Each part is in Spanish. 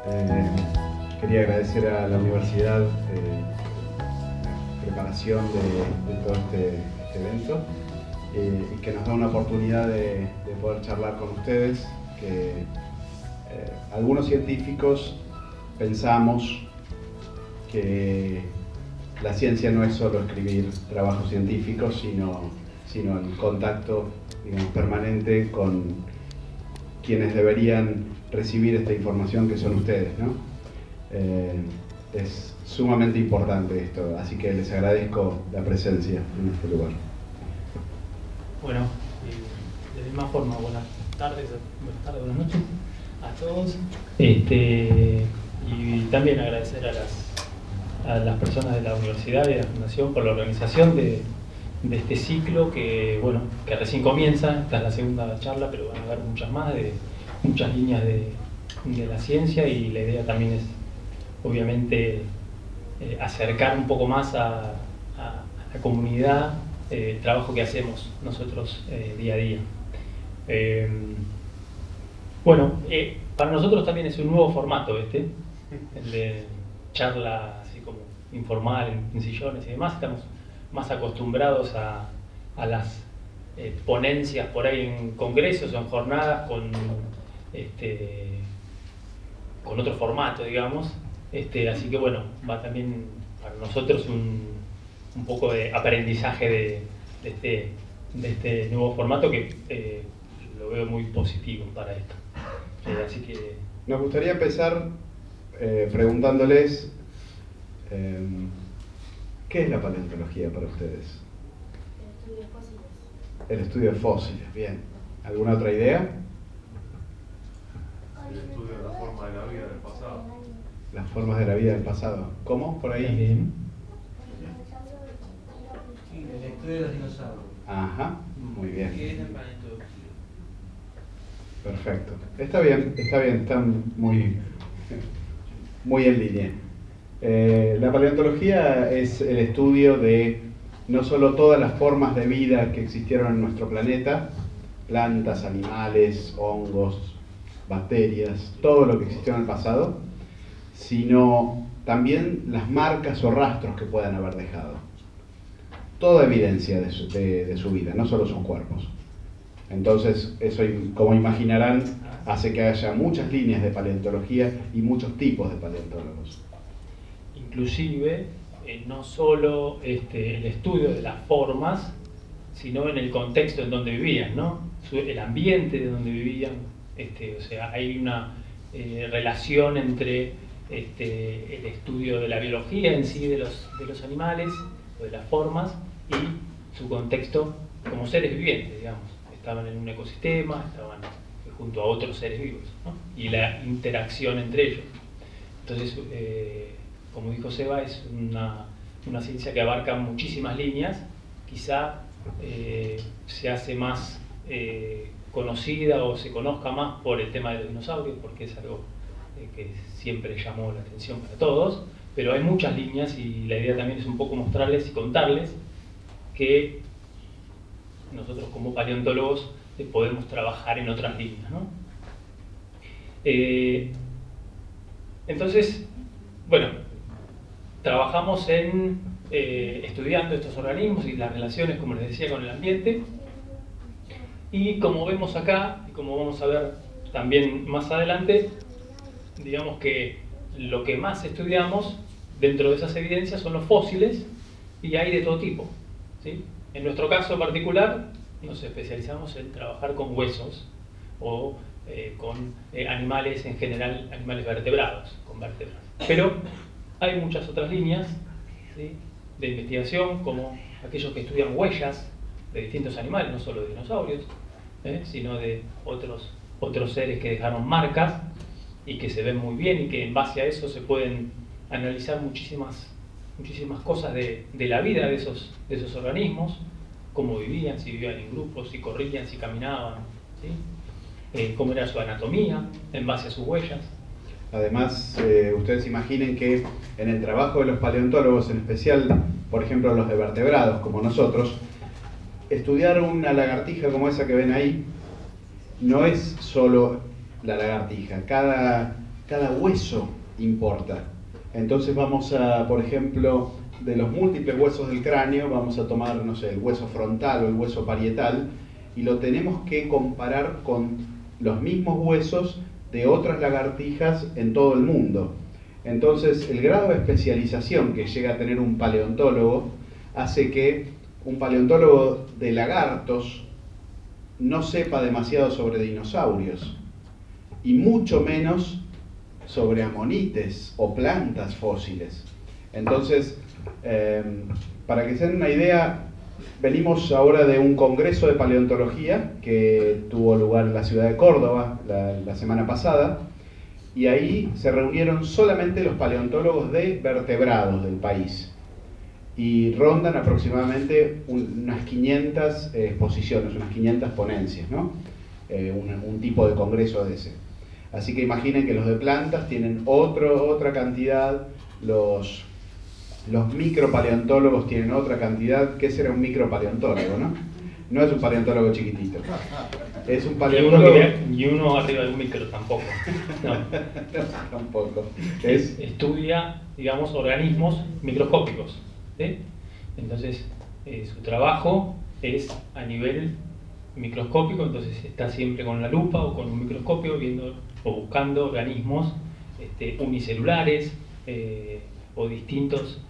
Eh, Quería agradecer a la universidad la preparación de todo este evento y que nos da una oportunidad de poder charlar con ustedes, que algunos científicos pensamos que la ciencia no es solo escribir trabajos científicos, sino el contacto, digamos, permanente con quienes deberían recibir esta información, que son ustedes, ¿no? Es sumamente importante esto, así que les agradezco la presencia en este lugar. Bueno, de misma forma, buenas tardes, buenas noches a todos. Y también agradecer a las personas de la universidad y de la fundación por la organización de este ciclo que recién comienza. Esta es la segunda charla, pero van a haber muchas más, de muchas líneas de la ciencia, y la idea también es, obviamente, acercar un poco más a la comunidad el trabajo que hacemos nosotros día a día. Para nosotros también es un nuevo formato el de charla así como informal, en sillones y demás. Estamos más acostumbrados a las ponencias por ahí en congresos o en jornadas con otro formato, digamos. Así que va también para nosotros un poco de aprendizaje de este nuevo formato, que lo veo muy positivo para esto. Así que nos gustaría empezar preguntándoles ¿qué es la paleontología para ustedes? El estudio de fósiles. El estudio de fósiles, bien. ¿Alguna otra idea? El estudio de la forma de la vida del pasado. Las formas de la vida del pasado. ¿Cómo? ¿Por ahí? también. Sí, el estudio de los dinosaurios. Ajá, muy bien. ¿Qué es la paleontología? Perfecto. Está bien, están muy en línea. La paleontología es el estudio de no solo todas las formas de vida que existieron en nuestro planeta, plantas, animales, hongos, bacterias, todo lo que existió en el pasado, sino también las marcas o rastros que puedan haber dejado. Toda evidencia de su vida, no solo sus cuerpos. Entonces, eso, como imaginarán, hace que haya muchas líneas de paleontología y muchos tipos de paleontólogos. Inclusive, no solo el estudio de las formas, sino en el contexto en donde vivían, ¿no? El ambiente de donde vivían. O sea, hay una relación entre el estudio de la biología en sí de los animales o de las formas y su contexto como seres vivientes, digamos. Estaban en un ecosistema, estaban junto a otros seres vivos, ¿no? Y la interacción entre ellos. Entonces, como dijo Seba, es una ciencia que abarca muchísimas líneas. Quizá se hace más conocida o se conozca más por el tema de los dinosaurios, porque es algo que siempre llamó la atención para todos, pero hay muchas líneas, y la idea también es un poco mostrarles y contarles que nosotros como paleontólogos podemos trabajar en otras líneas, ¿no? Entonces, trabajamos estudiando estos organismos y las relaciones, como les decía, con el ambiente. Y como vemos acá, y como vamos a ver también más adelante, digamos que lo que más estudiamos dentro de esas evidencias son los fósiles, y hay de todo tipo, ¿sí? En nuestro caso particular, nos especializamos en trabajar con huesos o con animales en general, animales vertebrados, con vértebras. Pero hay muchas otras líneas, ¿sí?, de investigación, como aquellos que estudian huellas de distintos animales, no solo de dinosaurios, sino de otros seres que dejaron marcas y que se ven muy bien, y que en base a eso se pueden analizar muchísimas cosas de la vida de esos organismos, cómo vivían, si vivían en grupos, si corrían, si caminaban, ¿sí? Cómo era su anatomía en base a sus huellas. Además, ustedes imaginen que en el trabajo de los paleontólogos, en especial, por ejemplo, los de vertebrados como nosotros, estudiar una lagartija como esa que ven ahí no es solo la lagartija. Cada cada hueso importa. Entonces vamos a, por ejemplo, de los múltiples huesos del cráneo, vamos a tomar, no sé, el hueso frontal o el hueso parietal, y lo tenemos que comparar con los mismos huesos de otras lagartijas en todo el mundo. Entonces, el grado de especialización que llega a tener un paleontólogo hace que un paleontólogo de lagartos no sepa demasiado sobre dinosaurios y mucho menos sobre amonites o plantas fósiles. Entonces, para que se den una idea, venimos ahora de un congreso de paleontología que tuvo lugar en la ciudad de Córdoba la semana pasada, y ahí se reunieron solamente los paleontólogos de vertebrados del país. Y rondan aproximadamente unas 500 exposiciones, unas 500 ponencias, ¿no? Un tipo de congreso de ese. Así que imaginen que los de plantas tienen otra cantidad, los micropaleontólogos tienen otra cantidad. ¿Qué será un micropaleontólogo, no? No es un paleontólogo chiquitito. Es un paleontólogo... Y uno arriba de un micro tampoco. No. Tampoco. Estudia, digamos, organismos microscópicos, ¿sí? Entonces, su trabajo es a nivel microscópico, entonces está siempre con la lupa o con un microscopio viendo o buscando organismos unicelulares o distintos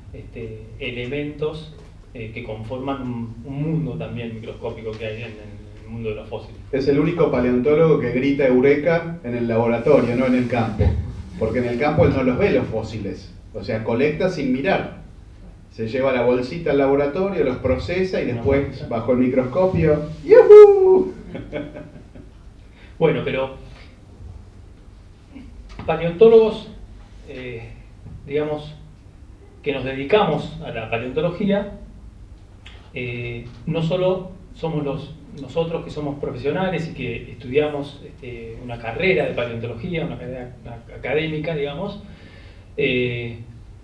elementos que conforman un mundo también microscópico que hay en el mundo de los fósiles. Es el único paleontólogo que grita eureka en el laboratorio, no en el campo, porque en el campo él no los ve los fósiles, o sea, colecta sin mirar. Se lleva la bolsita al laboratorio, los procesa y después bajo el microscopio ¡yujú! Bueno, pero paleontólogos, digamos, que nos dedicamos a la paleontología, no solo somos nosotros que somos profesionales y que estudiamos una carrera de paleontología, una carrera académica, digamos,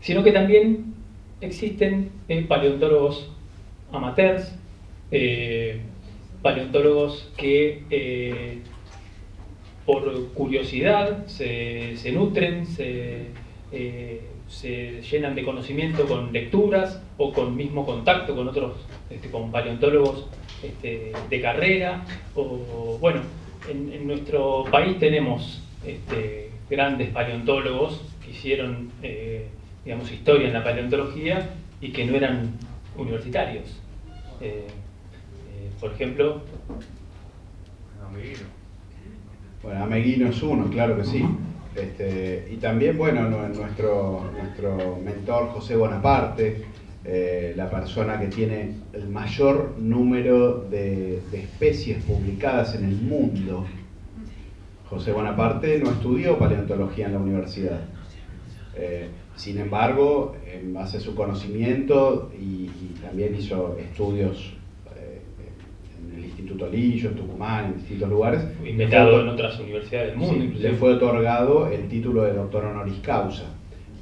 sino que también existen paleontólogos amateurs, paleontólogos que por curiosidad se nutren, se llenan de conocimiento con lecturas o con mismo contacto con otros, con paleontólogos de carrera. O bueno, en nuestro país tenemos grandes paleontólogos que hicieron digamos, historia en la paleontología y que no eran universitarios. Por ejemplo, Ameguino. Bueno, Ameguino es uno, claro que sí. Y también, bueno, nuestro mentor José Bonaparte, la persona que tiene el mayor número de especies publicadas en el mundo. José Bonaparte no estudió paleontología en la universidad. Sin embargo, en base a su conocimiento y también hizo estudios en el Instituto Lillo, en Tucumán, en distintos lugares. Inventado en otras universidades del mundo. Sí, le fue otorgado el título de doctor honoris causa,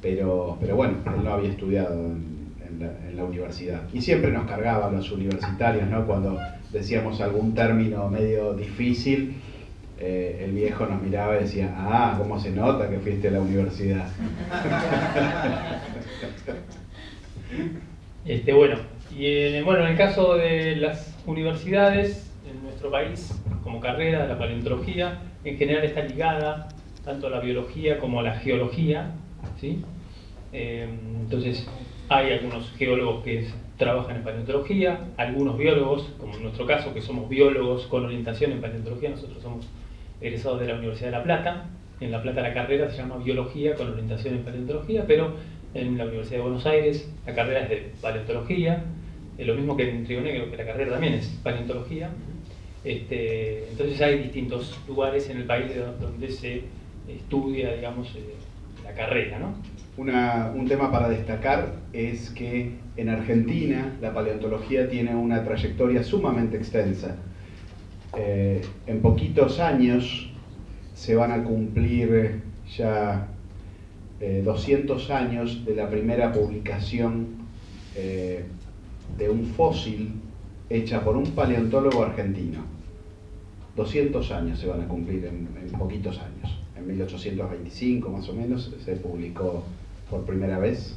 pero bueno, él no había estudiado en la universidad. Y siempre nos cargaban los universitarios, ¿no? Cuando decíamos algún término medio difícil, el viejo nos miraba y decía, ah, ¿cómo se nota que fuiste a la universidad? Bueno, en el caso de las universidades en nuestro país, como carrera de la paleontología, en general está ligada tanto a la biología como a la geología, ¿sí? Entonces hay algunos geólogos que trabajan en paleontología, algunos biólogos, como en nuestro caso, que somos biólogos con orientación en paleontología. Nosotros somos egresados de la Universidad de La Plata. En La Plata la carrera se llama biología con orientación en paleontología, pero en la Universidad de Buenos Aires la carrera es de paleontología, lo mismo que en Río Negro, que la carrera también es paleontología. Entonces hay distintos lugares en el país donde se estudia, digamos, la carrera, ¿no? Un tema para destacar es que en Argentina la paleontología tiene una trayectoria sumamente extensa. En poquitos años se van a cumplir ya 200 años de la primera publicación de un fósil hecha por un paleontólogo argentino. 200 años se van a cumplir en poquitos años. en 1825 más o menos, se publicó por primera vez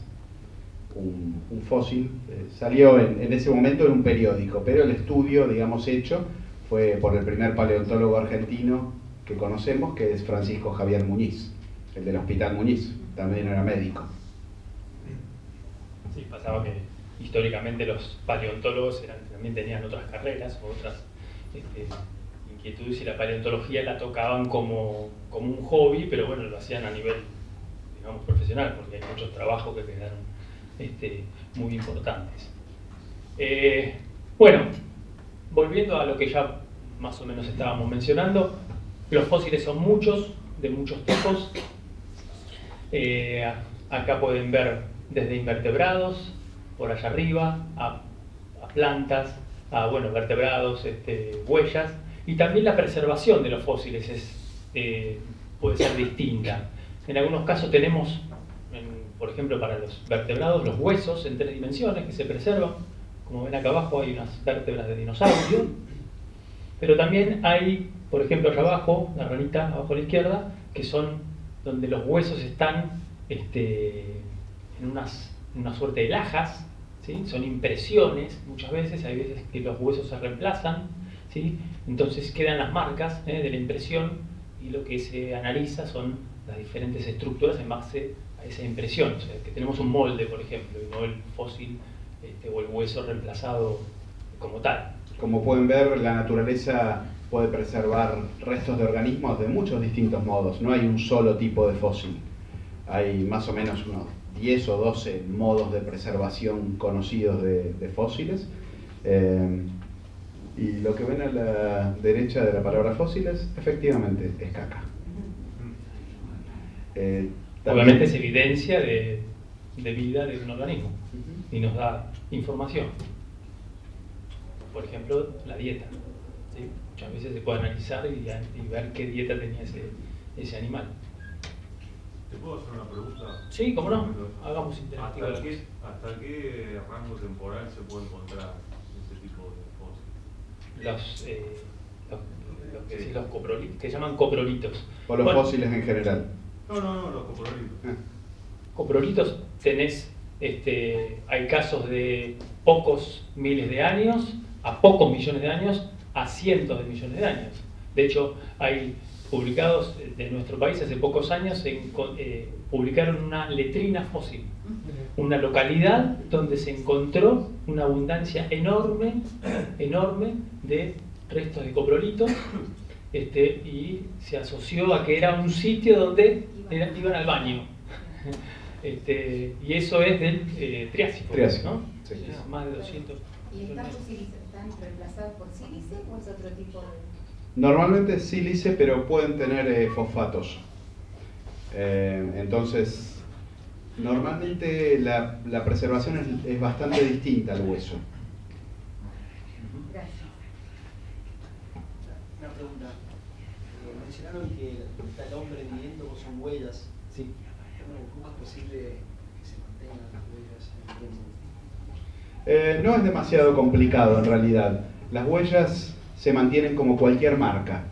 un fósil. Salió en ese momento en un periódico, pero el estudio, digamos, hecho fue por el primer paleontólogo argentino que conocemos, que es Francisco Javier Muñiz, el del Hospital Muñiz, también era médico. Sí, pasaba que históricamente los paleontólogos también tenían otras carreras o otras inquietudes, y la paleontología la tocaban como un hobby, pero bueno, lo hacían a nivel, digamos, profesional, porque hay muchos trabajos que quedaron muy importantes. Bueno, volviendo a lo que ya más o menos estábamos mencionando, los fósiles son muchos, de muchos tipos. Acá pueden ver desde invertebrados, por allá arriba, a plantas, a vertebrados, huellas, y también la preservación de los fósiles puede ser distinta. En algunos casos tenemos, por ejemplo, para los vertebrados, los huesos en 3 dimensiones que se preservan. Como ven acá abajo hay unas vértebras de dinosaurio, pero también hay, por ejemplo, allá abajo, la ranita abajo a la izquierda, que son donde los huesos están en una suerte de lajas, ¿sí? Son impresiones, muchas veces, hay veces que los huesos se reemplazan, ¿sí? Entonces quedan las marcas de la impresión, y lo que se analiza son las diferentes estructuras en base a esa impresión. O sea, que tenemos un molde, por ejemplo, y no el fósil o el hueso reemplazado como tal. Como pueden ver, la naturaleza puede preservar restos de organismos de muchos distintos modos. No hay un solo tipo de fósil. Hay más o menos unos 10 o 12 modos de preservación conocidos de fósiles. Y lo que ven a la derecha de la palabra fósiles, efectivamente, es caca. Obviamente es evidencia de vida de un organismo y nos da información. Por ejemplo, la dieta, ¿sí? Muchas veces se puede analizar y ver qué dieta tenía ese animal. ¿Te puedo hacer una pregunta? Sí, cómo no, hagamos interactiva. ¿Hasta qué rango temporal se puede encontrar ese tipo de fósil? Los coprolitos, que se llaman coprolitos. O los fósiles en general. No, los coprolitos. Coprolitos tenés, hay casos de pocos miles de años, a pocos millones de años, a cientos de millones de años. De hecho, hay publicados de nuestro país hace pocos años, publicaron una letrina fósil, una localidad donde se encontró una abundancia enorme de restos de coprolitos, y se asoció a que era un sitio donde iban al baño. Y eso es del Triásico, ¿no? Sí. Más de 200. ¿Y están reemplazados por sílice o es otro tipo de...? Normalmente es sílice, pero pueden tener fosfatos. Entonces, normalmente la preservación es bastante distinta al hueso. Gracias. Una pregunta. Mencionaron que está el hombre midiendo con sus huellas. Sí. Bueno, ¿cómo es posible que se mantengan las huellas en el tiempo? No es demasiado complicado en realidad. Las huellas se mantienen como cualquier marca.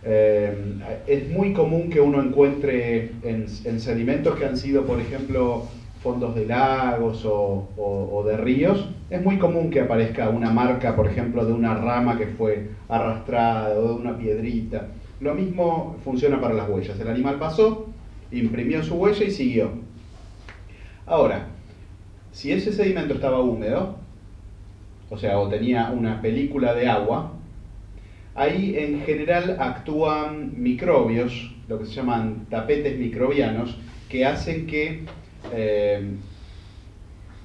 Es muy común que uno encuentre en sedimentos que han sido, por ejemplo, fondos de lagos o de ríos, es muy común que aparezca una marca, por ejemplo, de una rama que fue arrastrada o de una piedrita. Lo mismo funciona para las huellas. El animal pasó, imprimió su huella y siguió. Ahora, si ese sedimento estaba húmedo, o sea, o tenía una película de agua, ahí en general actúan microbios, lo que se llaman tapetes microbianos, que hacen que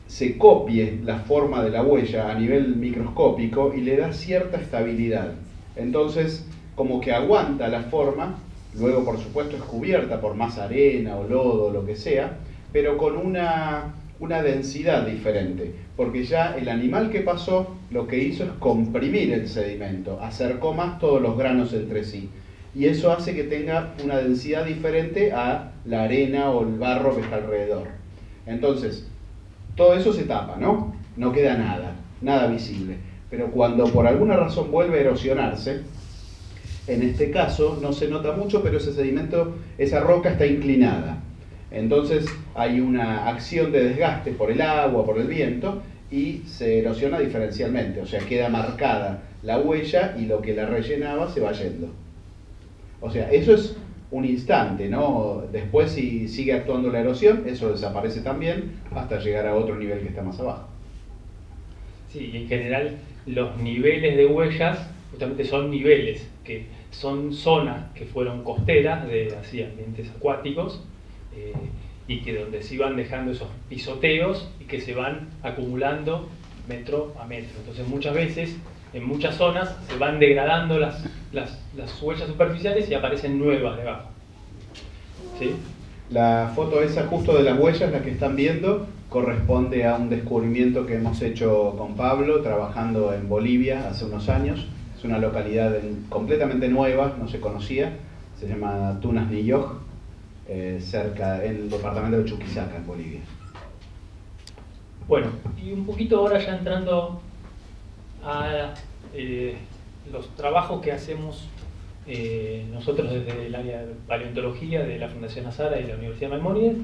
se copie la forma de la huella a nivel microscópico y le da cierta estabilidad. Entonces, como que aguanta la forma, luego por supuesto es cubierta por más arena o lodo o lo que sea, pero con una densidad diferente, porque ya el animal que pasó lo que hizo es comprimir el sedimento, acercó más todos los granos entre sí, y eso hace que tenga una densidad diferente a la arena o el barro que está alrededor. Entonces, todo eso se tapa, ¿no? No queda nada visible, pero cuando por alguna razón vuelve a erosionarse, En este caso no se nota mucho, pero ese sedimento, esa roca está inclinada. Entonces hay una acción de desgaste por el agua, por el viento, y se erosiona diferencialmente, o sea, queda marcada la huella y lo que la rellenaba se va yendo. O sea, eso es un instante, ¿no? Después, si sigue actuando la erosión, eso desaparece también hasta llegar a otro nivel que está más abajo. Sí, en general los niveles de huellas justamente son niveles, que son zonas que fueron costeras de así, ambientes acuáticos, y que donde se iban dejando esos pisoteos y que se van acumulando metro a metro. Entonces muchas veces, en muchas zonas, se van degradando las huellas superficiales y aparecen nuevas debajo. ¿Sí? La foto esa justo de las huellas, la que están viendo, corresponde a un descubrimiento que hemos hecho con Pablo, trabajando en Bolivia hace unos años. Es una localidad completamente nueva, no se conocía, se llama Tunas de Illoj, cerca del departamento de Chuquisaca, en Bolivia. Bueno, y un poquito ahora ya entrando a los trabajos que hacemos nosotros desde el área de paleontología de la Fundación Azara y la Universidad de Maimónides,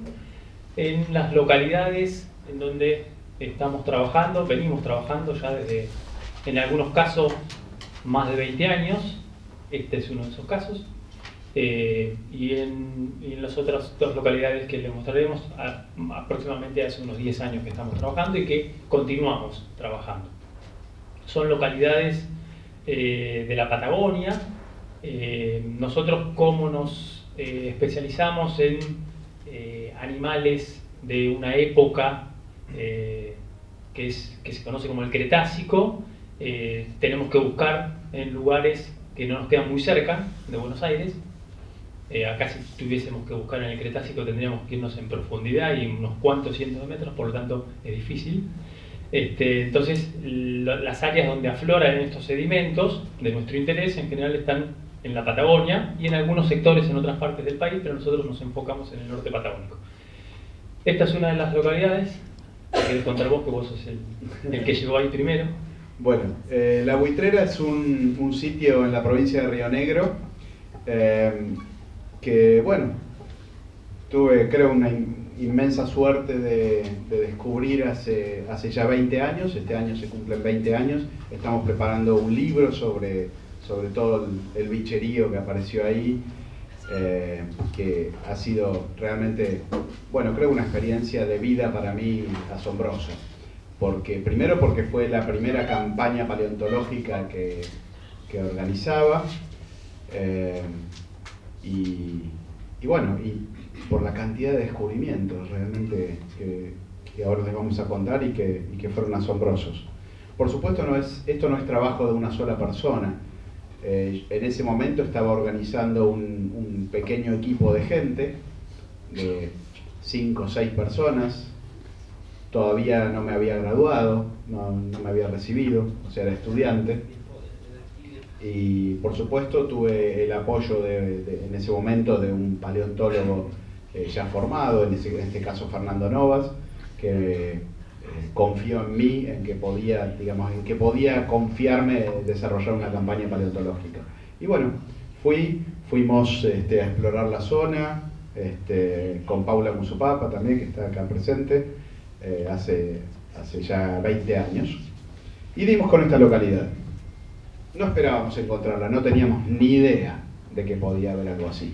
en las localidades en donde estamos trabajando, venimos trabajando ya desde, en algunos casos, más de 20 años. Este es uno de esos casos. Y en las otras dos localidades que les mostraremos, aproximadamente hace unos 10 años que estamos trabajando y que continuamos trabajando. Son localidades de la Patagonia. Nosotros, como nos especializamos en animales de una época que se conoce como el Cretácico, tenemos que buscar en lugares que no nos quedan muy cerca de Buenos Aires. Acá, si tuviésemos que buscar en el Cretácico, tendríamos que irnos en profundidad y unos cuantos cientos de metros, por lo tanto es difícil. Entonces, las áreas donde afloran estos sedimentos de nuestro interés en general están en la Patagonia y en algunos sectores en otras partes del país, pero nosotros nos enfocamos en el norte patagónico. Esta es una de las localidades. ¿Querés contar vos, que vos sos el que llegó ahí primero? Bueno, La Buitrera es un sitio en la provincia de Río Negro que, bueno, tuve, creo, una inmensa suerte de descubrir hace ya 20 años. Este año se cumplen 20 años. Estamos preparando un libro sobre todo el bicherío que apareció ahí, que ha sido realmente, bueno, creo una experiencia de vida para mí asombrosa. Primero porque fue la primera campaña paleontológica que organizaba, y bueno, y por la cantidad de descubrimientos realmente que ahora les vamos a contar y que fueron asombrosos. Por supuesto, esto no es trabajo de una sola persona. En ese momento estaba organizando un pequeño equipo de gente, de 5 o 6 personas. Todavía no me había graduado, no me había recibido, o sea, era estudiante. Y por supuesto tuve el apoyo en ese momento de un paleontólogo ya formado, en este caso Fernando Novas, que confió en mí, en que podía confiarme en desarrollar una campaña paleontológica. Y bueno, fuimos a explorar la zona, con Paula Musupapa también, que está acá presente, hace ya 20 años. Y dimos con esta localidad. No esperábamos encontrarla, no teníamos ni idea de que podía haber algo así.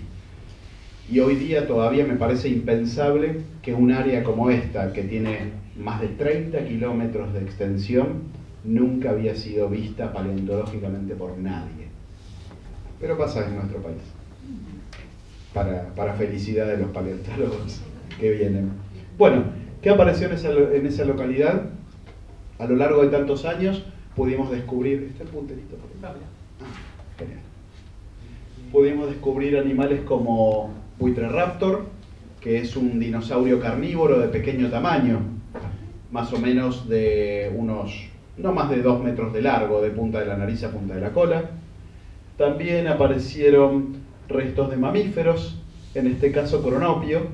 Y hoy día todavía me parece impensable que un área como esta, que tiene más de 30 kilómetros de extensión, nunca había sido vista paleontológicamente por nadie. Pero pasa en nuestro país. Para felicidad de los paleontólogos que vienen. Bueno, ¿qué apareció en esa localidad? A lo largo de tantos años pudimos descubrir... ¿Está el punterito por ahí? Genial. Pudimos descubrir animales como Buitreraptor, que es un dinosaurio carnívoro de pequeño tamaño, más o menos de no más de 2 metros de largo, de punta de la nariz a punta de la cola. También aparecieron restos de mamíferos, en este caso cronopio,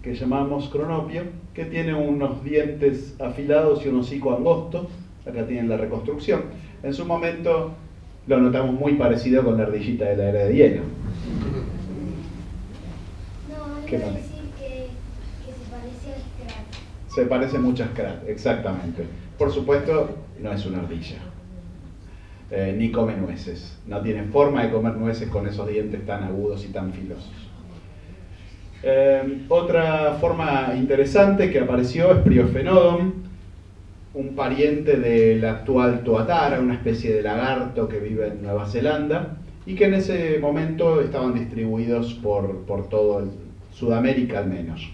que llamamos cronopio, que tiene unos dientes afilados y un hocico angosto. Acá tienen la reconstrucción. En su momento lo notamos muy parecido con la ardillita de la era de hielo. No, ¿Qué iba a más? decir que se parece al Scrat. Se parece mucho a Scrat, exactamente. Por supuesto, no es una ardilla. Ni come nueces. No tiene forma de comer nueces con esos dientes tan agudos y tan filosos. Otra forma interesante que apareció es Priophenodon, un pariente del actual tuatara, una especie de lagarto que vive en Nueva Zelanda y que en ese momento estaban distribuidos por todo Sudamérica al menos.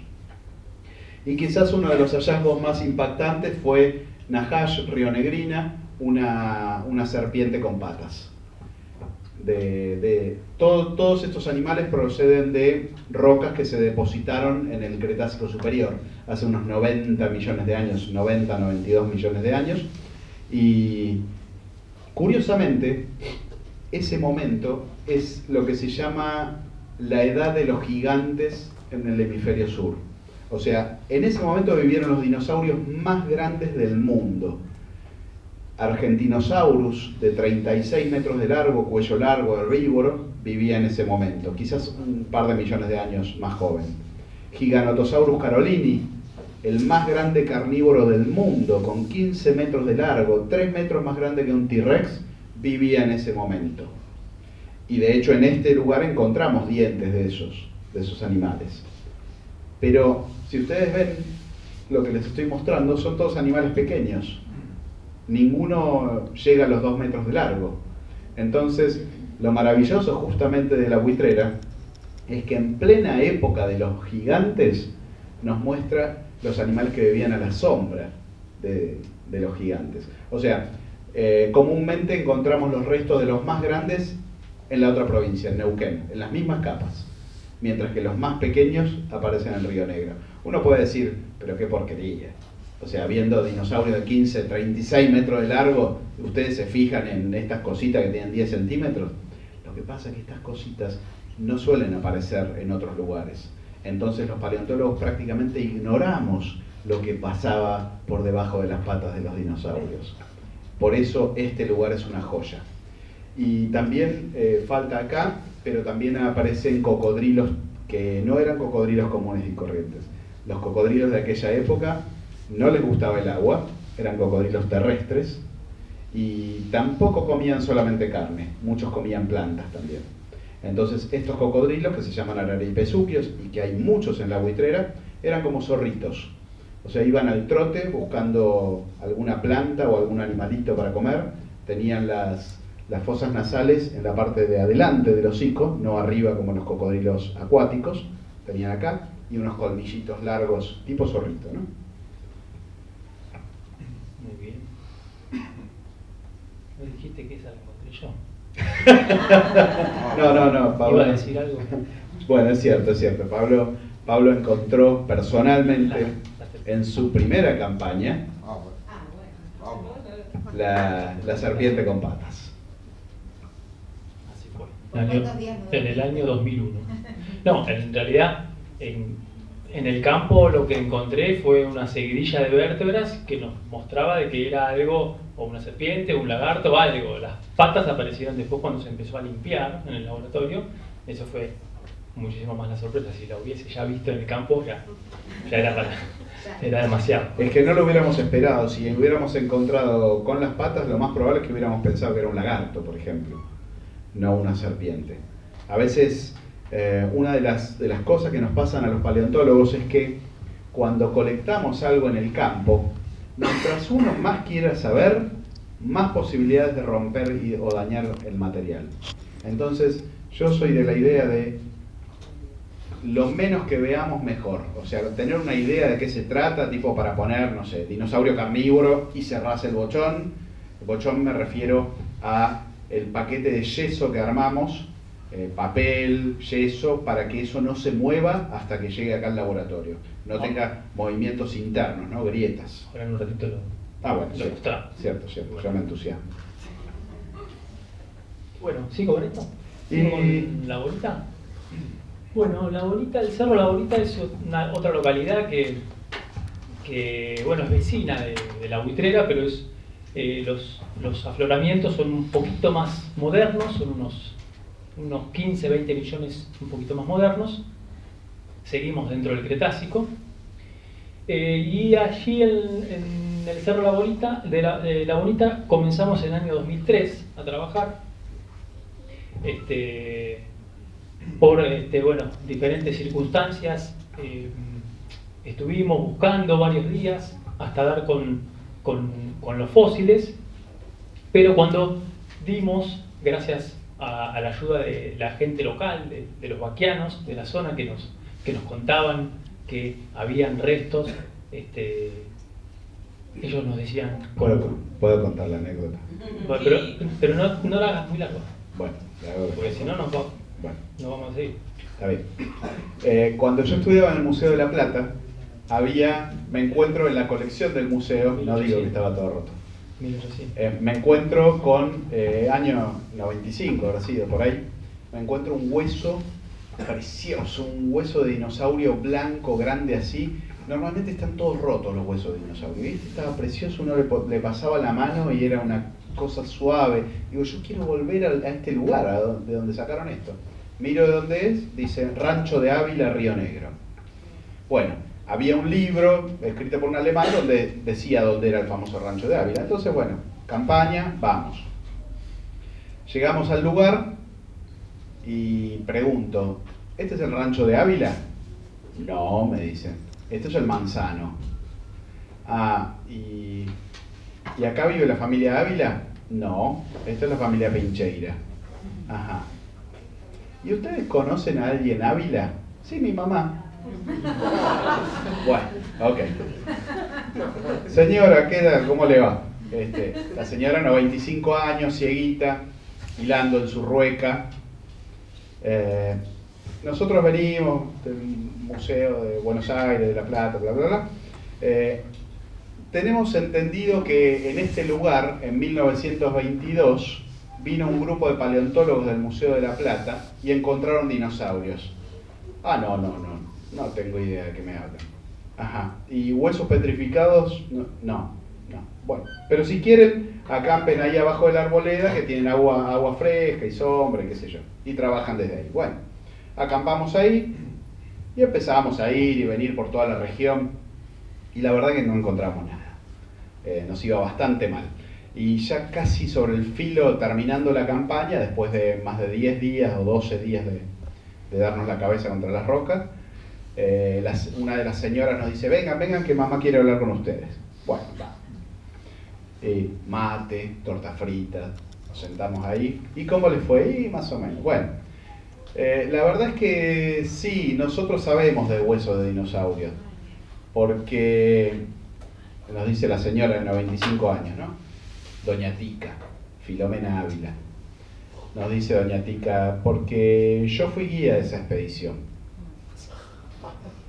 Y quizás uno de los hallazgos más impactantes fue Nahash rionegrina, una serpiente con patas. Todos estos animales proceden de rocas que se depositaron en el Cretácico superior hace unos 90 millones de años, 92 millones de años, y curiosamente ese momento es lo que se llama la edad de los gigantes en el hemisferio sur. O sea, en ese momento vivieron los dinosaurios más grandes del mundo. Argentinosaurus, de 36 metros de largo, cuello largo, herbívoro, vivía en ese momento, quizás un par de millones de años más joven. Giganotosaurus carolini, el más grande carnívoro del mundo, con 15 metros de largo, 3 metros más grande que un T-Rex, vivía en ese momento. Y de hecho en este lugar encontramos dientes de esos animales. Pero si ustedes ven lo que les estoy mostrando, son todos animales pequeños. Ninguno llega a los 2 metros de largo. Entonces, lo maravilloso justamente de la buitrera es que en plena época de los gigantes nos muestra los animales que vivían a la sombra de los gigantes. O sea, comúnmente encontramos los restos de los más grandes en la otra provincia, en Neuquén, en las mismas capas, mientras que los más pequeños aparecen en Río Negro. Uno puede decir, pero qué porquería. O sea, viendo dinosaurios de 15, 36 metros de largo, ustedes se fijan en estas cositas que tienen 10 centímetros. Lo que pasa es que estas cositas no suelen aparecer en otros lugares. Entonces los paleontólogos prácticamente ignoramos lo que pasaba por debajo de las patas de los dinosaurios. Por eso este lugar es una joya. Y también falta acá, pero también aparecen cocodrilos que no eran cocodrilos comunes y corrientes. Los cocodrilos de aquella época no les gustaba el agua, eran cocodrilos terrestres y tampoco comían solamente carne, muchos comían plantas también. Entonces estos cocodrilos, que se llaman araripesuquios y que hay muchos en la buitrera, eran como zorritos. O sea, iban al trote buscando alguna planta o algún animalito para comer, tenían las fosas nasales en la parte de adelante del hocico, no arriba como los cocodrilos acuáticos, tenían acá, y unos colmillitos largos, tipo zorrito, ¿no? Muy bien. ¿No dijiste que esa la encontré yo? No, Pablo. ¿Iba a decir algo? Bueno, es cierto. Pablo encontró personalmente en su primera campaña la serpiente con patas. Así fue. En el año 2001. No, en realidad, en el campo lo que encontré fue una seguidilla de vértebras que nos mostraba de que era algo, o una serpiente, o un lagarto, o algo. Las patas aparecieron después cuando se empezó a limpiar en el laboratorio. Eso fue muchísimo más la sorpresa. Si la hubiese ya visto en el campo, ya era demasiado. Es que no lo hubiéramos esperado. Si hubiéramos encontrado con las patas, lo más probable es que hubiéramos pensado que era un lagarto, por ejemplo, no una serpiente. A veces una de las cosas que nos pasan a los paleontólogos es que cuando colectamos algo en el campo, mientras uno más quiera saber, más posibilidades de romper o dañar el material. Entonces, yo soy de la idea de lo menos que veamos mejor. O sea, tener una idea de qué se trata, tipo para poner, no sé, dinosaurio carnívoro y cerrarse el bochón. El bochón me refiero a el paquete de yeso que armamos, papel, yeso, para que eso no se mueva hasta que llegue acá al laboratorio. No tenga movimientos internos, ¿no? Grietas. Ahora en un ratito Bueno, lo mostramos. Cierto, ya me entusiasmo. Bueno, ¿sigo con esto? ¿Sigo con la bolita? Bueno, el Cerro La Bolita es otra localidad que bueno, es vecina de la Buitrera, pero es los afloramientos son un poquito más modernos, son unos 15, 20 millones un poquito más modernos. Seguimos dentro del Cretácico. Y allí en el Cerro La Bonita, de La Bonita comenzamos en el año 2003 a trabajar. Por diferentes circunstancias estuvimos buscando varios días hasta dar con los fósiles, pero cuando dimos, gracias a la ayuda de la gente local, de los vaquianos de la zona que nos contaban que habían restos, ellos nos decían... ¿Puedo contar la anécdota? Bueno, pero no la hagas muy largo. Bueno, porque si no, no vamos a seguir. Está bien. Cuando yo estudiaba en el Museo de La Plata, me encuentro en la colección del museo, no digo que estaba todo roto. Me encuentro con, año 95, habrá sido por ahí, me encuentro un hueso precioso, un hueso de dinosaurio blanco, grande así. Normalmente están todos rotos los huesos de dinosaurio. Este estaba precioso, uno le pasaba la mano y era una cosa suave. Digo, yo quiero volver a este lugar, de donde sacaron esto. Miro de dónde es, dice Rancho de Ávila, Río Negro. Bueno, había un libro escrito por un alemán donde decía dónde era el famoso Rancho de Ávila. Entonces, bueno, campaña, vamos. Llegamos al lugar y pregunto, ¿este es el Rancho de Ávila? No, me dicen, este es el Manzano. Ah, ¿y acá vive la familia Ávila? No, esta es la familia Pincheira. Ajá. ¿Y ustedes conocen a alguien Ávila? Sí, mi mamá. Bueno, ok. Señora, ¿qué edad? ¿Cómo le va? La señora, 95 años, cieguita, hilando en su rueca. Nosotros venimos del Museo de Buenos Aires, de La Plata, bla, bla, bla. Tenemos entendido que en este lugar, en 1922, vino un grupo de paleontólogos del Museo de La Plata y encontraron dinosaurios. Ah, no tengo idea de qué me hablan. Ajá. ¿Y huesos petrificados? No. Bueno, pero si quieren, acampen ahí abajo de la arboleda, que tienen agua fresca y sombra, y qué sé yo, y trabajan desde ahí. Bueno, acampamos ahí y empezamos a ir y venir por toda la región, y la verdad que no encontramos nada. Nos iba bastante mal. Y ya casi sobre el filo, terminando la campaña, después de más de 10 días o 12 días de darnos la cabeza contra las rocas, una de las señoras nos dice, vengan que mamá quiere hablar con ustedes. Bueno, va. Mate, torta frita, nos sentamos ahí. ¿Y cómo les fue? Y más o menos. Bueno, la verdad es que sí, nosotros sabemos de huesos de dinosaurios, porque nos dice la señora de 95 años, ¿no? Doña Tica, Filomena Ávila. Nos dice Doña Tica, porque yo fui guía de esa expedición.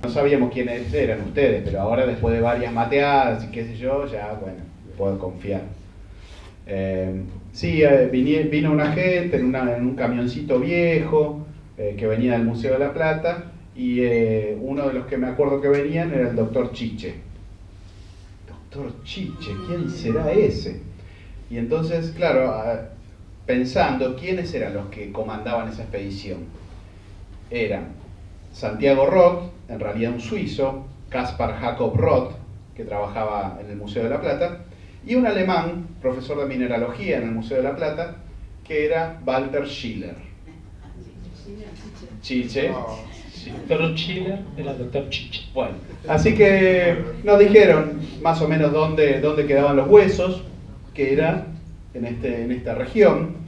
No sabíamos quiénes eran ustedes, pero ahora después de varias mateadas y qué sé yo, ya, bueno, puedo confiar. Sí, vino una gente en un camioncito viejo que venía del Museo de La Plata, y uno de los que me acuerdo que venían era el doctor Chiche. Doctor Chiche, ¿quién será ese? Y entonces, claro, pensando quiénes eran los que comandaban esa expedición. Eran Santiago Roth, en realidad un suizo, Caspar Jacob Roth, que trabajaba en el Museo de La Plata, y un alemán, profesor de mineralogía en el Museo de La Plata, que era Walter Schiller. Chiche. Doctor Schiller era el doctor Chiche. Bueno, así que nos dijeron más o menos dónde quedaban los huesos, que era en esta región.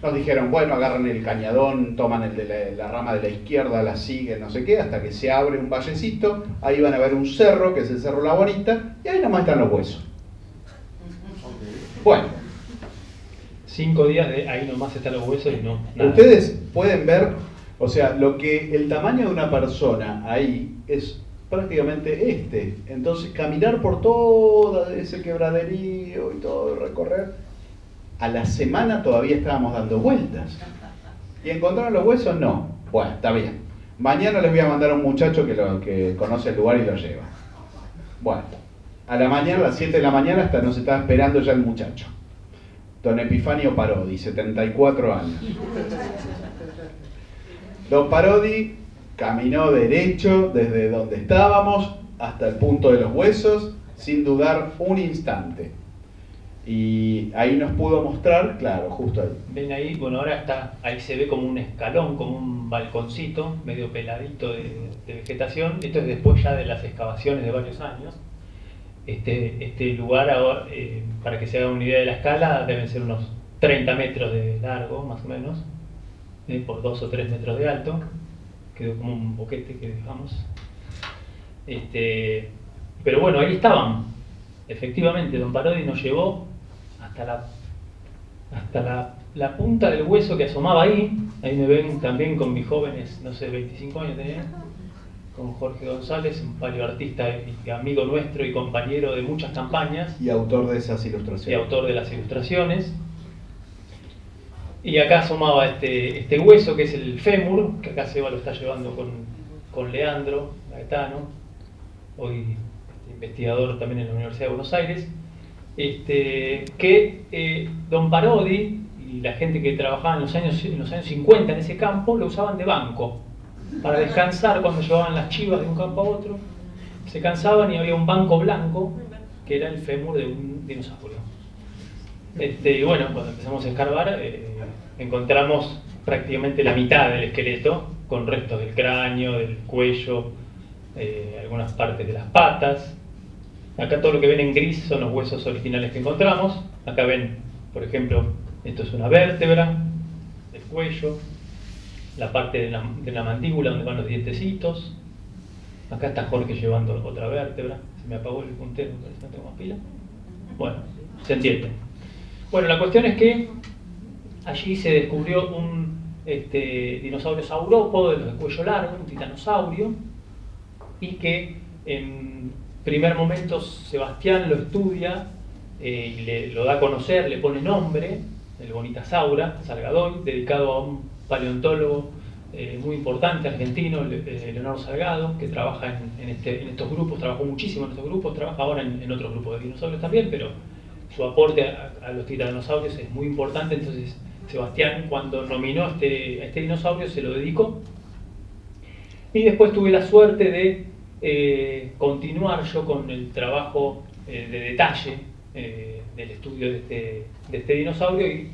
Nos dijeron, bueno, agarran el cañadón, toman el de la rama de la izquierda, la siguen, no sé qué, hasta que se abre un vallecito, ahí van a ver un cerro, que es el Cerro La Bonita, y ahí nomás están los huesos. Bueno. 5 días de ahí nomás están los huesos y no nada. Ustedes pueden ver, o sea, el tamaño de una persona ahí es prácticamente Entonces, caminar por todo ese quebraderío y todo, recorrer, a la semana todavía estábamos dando vueltas. ¿Y encontraron los huesos? No. Bueno, está bien. Mañana les voy a mandar a un muchacho que conoce el lugar y lo lleva. Bueno, A la mañana, a las 7 de la mañana, hasta nos estaba esperando ya el muchacho. Don Epifanio Parodi, 74 años. Don Parodi caminó derecho desde donde estábamos hasta el punto de los huesos, sin dudar un instante. Y ahí nos pudo mostrar, claro, justo ahí. Ven ahí, bueno, ahora ahí se ve como un escalón, como un balconcito, medio peladito de vegetación. Esto es después ya de las excavaciones de varios años. Este lugar, ahora, para que se haga una idea de la escala, deben ser unos 30 metros de largo, más o menos, por 2 o 3 metros de alto. Quedó como un boquete que dejamos. Pero bueno, ahí estaban. Efectivamente, don Parodi nos llevó hasta la punta del hueso que asomaba ahí. Ahí me ven también con mis jóvenes, no sé, 25 años tenía, con Jorge González, un paleoartista y amigo nuestro y compañero de muchas campañas. Y autor de esas ilustraciones. Y autor de las ilustraciones. Y acá asomaba este hueso que es el fémur, que acá Seba lo está llevando con Leandro Gaetano, hoy investigador también en la Universidad de Buenos Aires, que don Parodi y la gente que trabajaba en los años 50 en ese campo lo usaban de banco para descansar cuando llevaban las chivas de un campo a otro. Se cansaban y había un banco blanco que era el fémur de un dinosaurio. Y bueno, cuando empezamos a escarbar encontramos prácticamente la mitad del esqueleto con restos del cráneo, del cuello, algunas partes de las patas. Acá todo lo que ven en gris son los huesos originales que encontramos. Acá ven, por ejemplo, esto es una vértebra del cuello, la parte de la mandíbula donde van los dientecitos. Acá está Jorge llevando otra vértebra. Se me apagó el puntero, parece que no tengo más pila. Bueno, se entiende. Bueno, la cuestión es que allí se descubrió un dinosaurio saurópodo de los de cuello largo, un titanosaurio, y que en primer momento Sebastián lo estudia y lo da a conocer, le pone nombre, el Bonitasaura, Salgadoy, dedicado a un paleontólogo muy importante argentino, Leonardo Salgado, que trabaja en estos grupos, trabajó muchísimo en estos grupos, trabaja ahora en otros grupos de dinosaurios también, pero su aporte a los titanosaurios es muy importante. Entonces Sebastián, cuando nominó a este dinosaurio, se lo dedicó. Y después tuve la suerte de continuar yo con el trabajo de detalle del estudio de este dinosaurio, y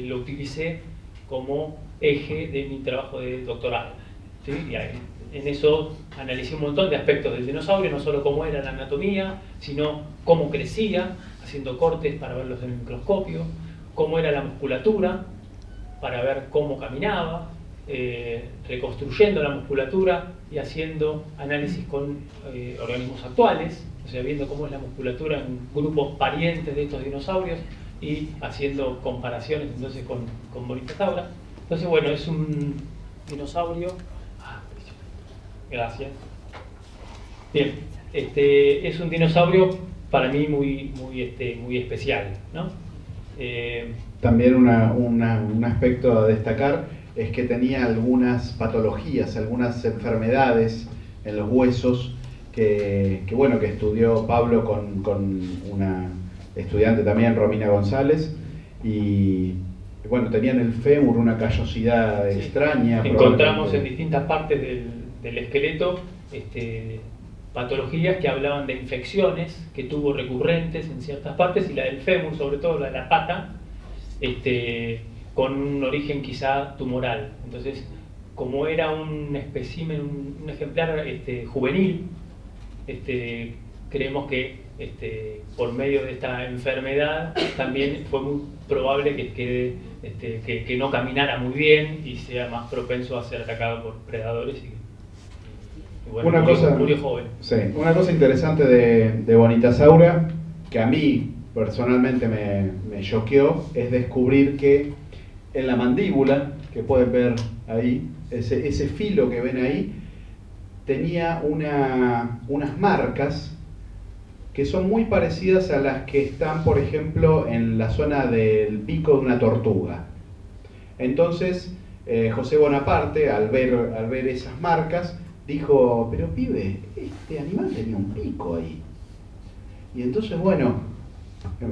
lo utilicé como eje de mi trabajo de doctoral, ¿sí? Y en eso analicé un montón de aspectos del dinosaurio, no solo cómo era la anatomía, sino cómo crecía, haciendo cortes para verlos en el microscopio, cómo era la musculatura, para ver cómo caminaba, reconstruyendo la musculatura y haciendo análisis con organismos actuales, o sea, viendo cómo es la musculatura en grupos parientes de estos dinosaurios y haciendo comparaciones entonces con Bonitasaura. Entonces, bueno, es un dinosaurio. Gracias. Bien, es un dinosaurio para mí muy especial, ¿no? También un aspecto a destacar es que tenía algunas patologías, algunas enfermedades en los huesos que estudió Pablo con una estudiante también, Romina González, y bueno, tenía en el fémur una callosidad extraña. Encontramos en distintas partes del esqueleto patologías que hablaban de infecciones que tuvo recurrentes en ciertas partes, y la del fémur, sobre todo la de la pata, con un origen quizá tumoral. Entonces, como era un espécimen, un ejemplar juvenil, creemos que por medio de esta enfermedad también fue muy probable que no caminara muy bien y sea más propenso a ser atacado por predadores. Y bueno, murió joven. Sí, una cosa interesante de Bonitasaura, que a mí personalmente me choqueó, es descubrir que en la mandíbula, que pueden ver ahí, ese filo que ven ahí, tenía unas marcas que son muy parecidas a las que están, por ejemplo, en la zona del pico de una tortuga. Entonces, José Bonaparte, al ver esas marcas, dijo: pero pibe, este animal tenía un pico ahí. Y entonces, bueno,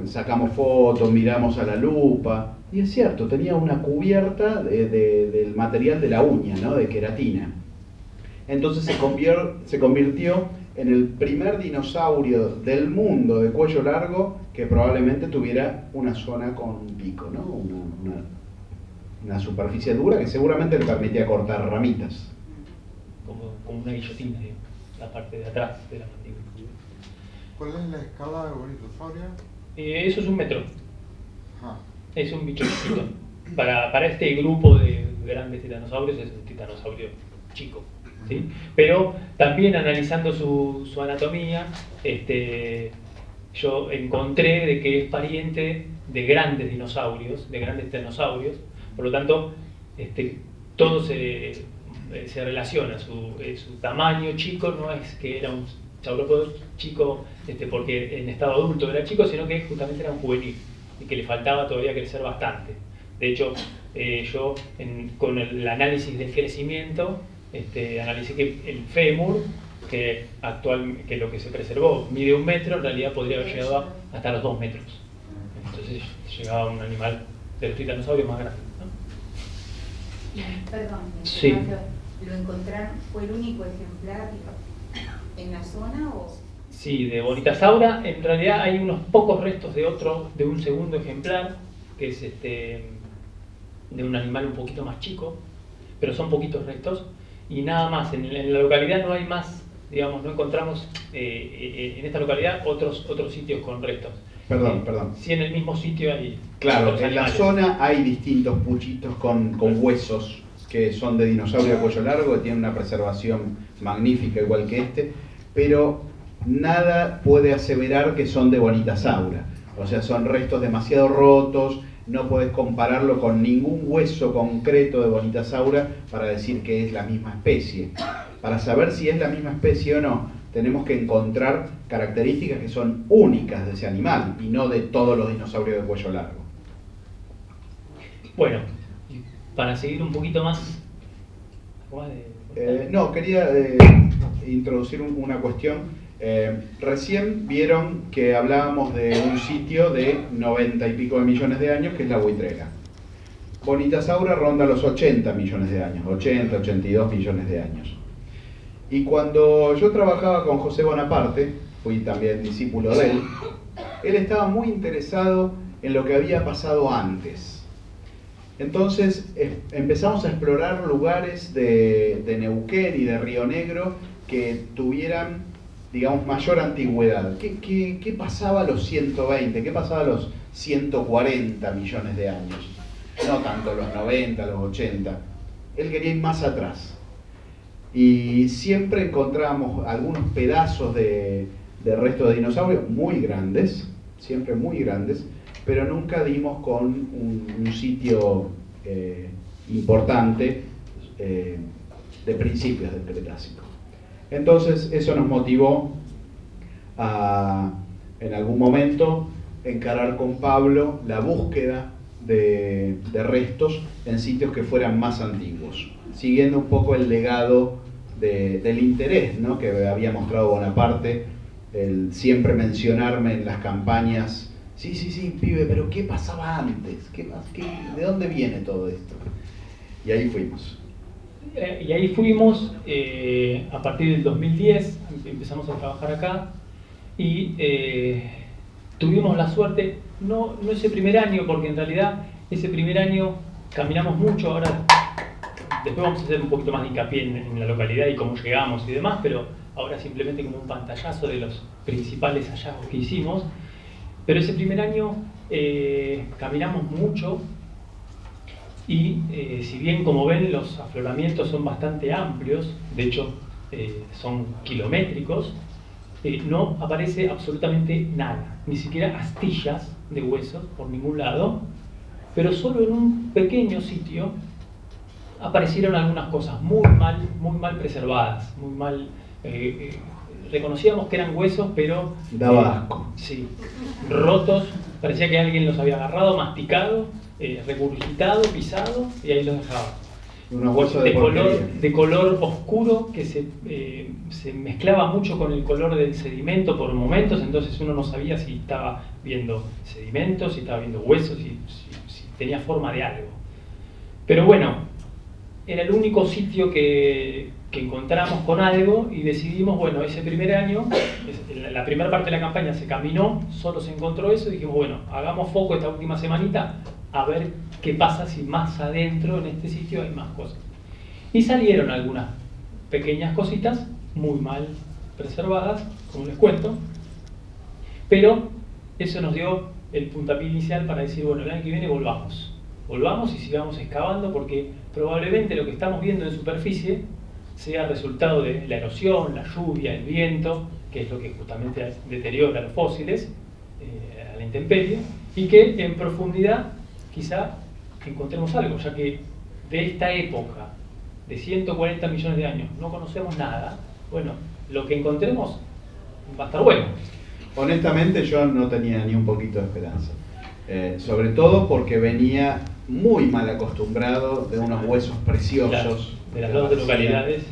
sacamos fotos, miramos a la lupa, y es cierto, tenía una cubierta del material de la uña, ¿no? De queratina. Entonces se convirtió en el primer dinosaurio del mundo de cuello largo que probablemente tuviera una zona con un pico, ¿no? Una superficie dura que seguramente le permitía cortar ramitas. Como una guillotina, la parte de atrás de la mandíbula. ¿Cuál es la escala de Bonitosauria? Eso es 1 metro. Ajá. Es un bicho chiquito. Para este grupo de grandes titanosaurios es un titanosaurio chico, ¿sí? Pero también analizando su anatomía, yo encontré de que es pariente de grandes dinosaurios, de grandes titanosaurios. Por lo tanto, todo se relaciona. Su tamaño chico no es que era un saurópodo chico porque en estado adulto era chico, sino que justamente era un juvenil y que le faltaba todavía crecer bastante. De hecho, yo con el análisis del crecimiento analicé que el fémur, que lo que se preservó mide 1 metro, en realidad podría haber llegado hasta los 2 metros. Entonces llegaba un animal de los titanosaurios más grande, ¿no? Perdón, Sí. ¿Lo encontraron? ¿Fue el único ejemplar en la zona o...? Sí, de Bonitasaura en realidad hay unos pocos restos de un segundo ejemplar, que es de un animal un poquito más chico, pero son poquitos restos, y nada más. En la localidad no hay más, digamos, no encontramos en esta localidad otros sitios con restos. Perdón. Sí, en el mismo sitio hay... Claro, otros en la animales. zona hay distintos puchitos con huesos que son de dinosaurio de cuello largo, que tienen una preservación magnífica igual que pero nada puede aseverar que son de Bonitasaura. O sea, son restos demasiado rotos, no podés compararlo con ningún hueso concreto de Bonitasaura para decir que es la misma especie. Para saber si es la misma especie o no, tenemos que encontrar características que son únicas de ese animal y no de todos los dinosaurios de cuello largo. Bueno, para seguir un poquito más... No, quería introducir una cuestión. Recién vieron que hablábamos de un sitio de 90 y pico de millones de años, que es la buitrera. Bonitasaura ronda los 80 millones de años, 80, 82 millones de años. Y cuando yo trabajaba con José Bonaparte, fui también discípulo de él estaba muy interesado en lo que había pasado antes. Entonces empezamos a explorar lugares de Neuquén y de Río Negro que tuvieran, digamos, mayor antigüedad. ¿Qué pasaba a los 120? ¿Qué pasaba a los 140 millones de años? No tanto los 90, los 80. Él quería ir más atrás. Y siempre encontrábamos algunos pedazos de restos de dinosaurios muy grandes, siempre muy grandes, pero nunca dimos con un sitio importante de principios del Cretácico. Entonces eso nos motivó a, en algún momento, encarar con Pablo la búsqueda de restos en sitios que fueran más antiguos, siguiendo un poco el legado del interés, ¿no?, que había mostrado Bonaparte, el siempre mencionarme en las campañas. Sí, pibe, pero ¿qué pasaba antes? ¿De dónde viene todo esto? Y ahí fuimos. A partir del 2010 empezamos a trabajar acá y tuvimos la suerte, no ese primer año, porque en realidad ese primer año caminamos mucho. Ahora, después vamos a hacer un poquito más de hincapié en la localidad y cómo llegamos y demás, pero ahora simplemente como un pantallazo de los principales hallazgos que hicimos. Pero ese primer año caminamos mucho y si bien, como ven, los afloramientos son bastante amplios, de hecho son kilométricos, no aparece absolutamente nada, ni siquiera astillas de huesos por ningún lado, pero solo en un pequeño sitio aparecieron algunas cosas muy mal preservadas, muy mal... reconocíamos que eran huesos, pero... Daba asco. Sí, rotos, parecía que alguien los había agarrado, masticado, regurgitado, pisado, y ahí los dejaba. Unos huesos de porquería. de color oscuro que se mezclaba mucho con el color del sedimento por momentos, entonces uno no sabía si estaba viendo sedimentos, si estaba viendo huesos, si tenía forma de algo. Pero bueno, era el único sitio que encontramos con algo y decidimos, bueno, ese primer año, la primera parte de la campaña se caminó, solo se encontró eso y dijimos, bueno, hagamos foco esta última semanita a ver qué pasa si más adentro en este sitio hay más cosas. Y salieron algunas pequeñas cositas, muy mal preservadas, como les cuento, pero eso nos dio el puntapié inicial para decir, bueno, el año que viene volvamos y sigamos excavando, porque probablemente lo que estamos viendo en superficie sea resultado de la erosión, la lluvia, el viento, que es lo que justamente deteriora los fósiles a la intemperie, y que en profundidad quizá encontremos algo, ya que de esta época de 140 millones de años no conocemos nada. Bueno, lo que encontremos va a estar bueno. Honestamente yo no tenía ni un poquito de esperanza, sobre todo porque venía muy mal acostumbrado de unos huesos preciosos, de las dos localidades.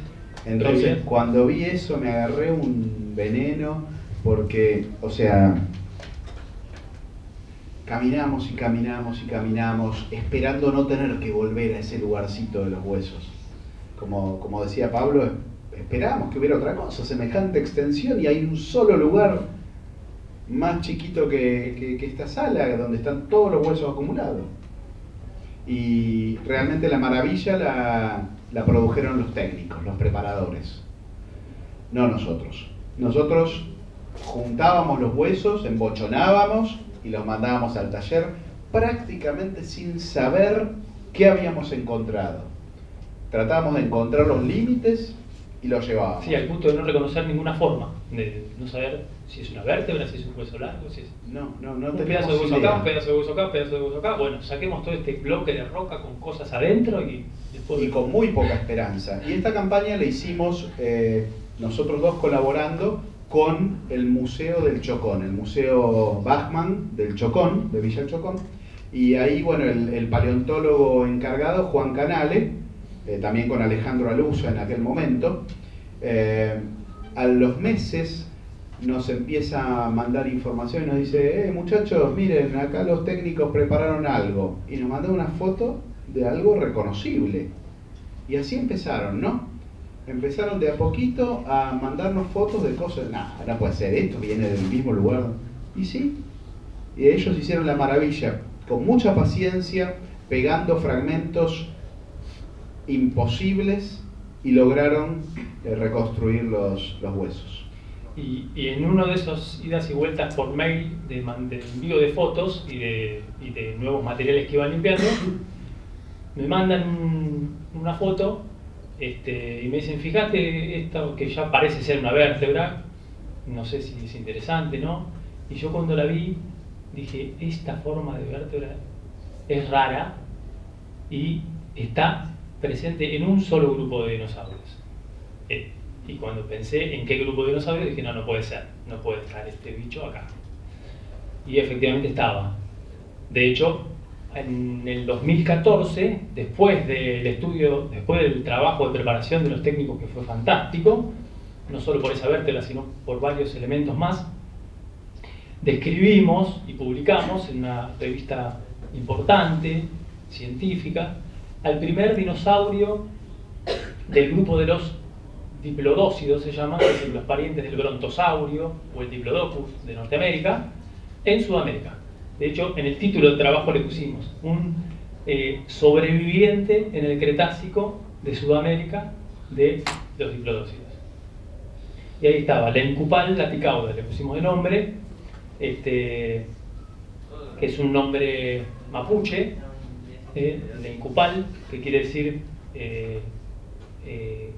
Entonces cuando vi eso me agarré un veneno, porque, o sea, caminamos y caminamos y caminamos esperando no tener que volver a ese lugarcito de los huesos. Como decía Pablo, esperábamos que hubiera otra cosa, semejante extensión, y hay un solo lugar más chiquito que esta sala donde están todos los huesos acumulados. Y realmente la maravilla la produjeron los técnicos, los preparadores, no nosotros. Nosotros juntábamos los huesos, embochonábamos y los mandábamos al taller prácticamente sin saber qué habíamos encontrado. Tratábamos de encontrar los límites y los llevábamos. Sí, al punto de no reconocer ninguna forma, de no saber si es una vértebra, si es un hueso largo, si es no un pedazo de hueso acá, un pedazo de hueso acá, un pedazo de hueso acá. Bueno, saquemos todo este bloque de roca con cosas adentro y después... Y con muy poca esperanza. Y esta campaña la hicimos nosotros dos colaborando con el Museo del Chocón, el Museo Bachmann del Chocón, de Villa Chocón. Y ahí, bueno, el paleontólogo encargado, Juan Canale, también con Alejandro Aluso en aquel momento, a los meses nos empieza a mandar información y nos dice, muchachos, miren, acá los técnicos prepararon algo, y nos mandó una foto de algo reconocible. Y así empezaron, ¿no? Empezaron de a poquito a mandarnos fotos de cosas. No puede ser, esto viene del mismo lugar. Y sí, y ellos hicieron la maravilla, con mucha paciencia, pegando fragmentos imposibles, y lograron reconstruir los huesos. Y en uno de esos idas y vueltas por mail de envío de fotos y de nuevos materiales que iban limpiando, me mandan una foto y me dicen, fíjate esto que ya parece ser una vértebra, no sé si es interesante, ¿no? Y yo cuando la vi dije, esta forma de vértebra es rara y está presente en un solo grupo de dinosaurios. Y cuando pensé en qué grupo de dinosaurios dije, no puede ser, no puede estar este bicho acá. Y efectivamente estaba. De hecho, en el 2014, después del estudio, después del trabajo de preparación de los técnicos, que fue fantástico, no solo por esa vértebra, sino por varios elementos más, describimos y publicamos en una revista importante, científica, al primer dinosaurio del grupo de los diplodócidos, se llama, es decir, los parientes del brontosaurio o el diplodocus de Norteamérica, en Sudamérica. De hecho, en el título del trabajo le pusimos un sobreviviente en el Cretácico de Sudamérica de los diplodócidos. Y ahí estaba, Lencupal laticauda, le pusimos de nombre, que es un nombre mapuche, Lencupal, que quiere decir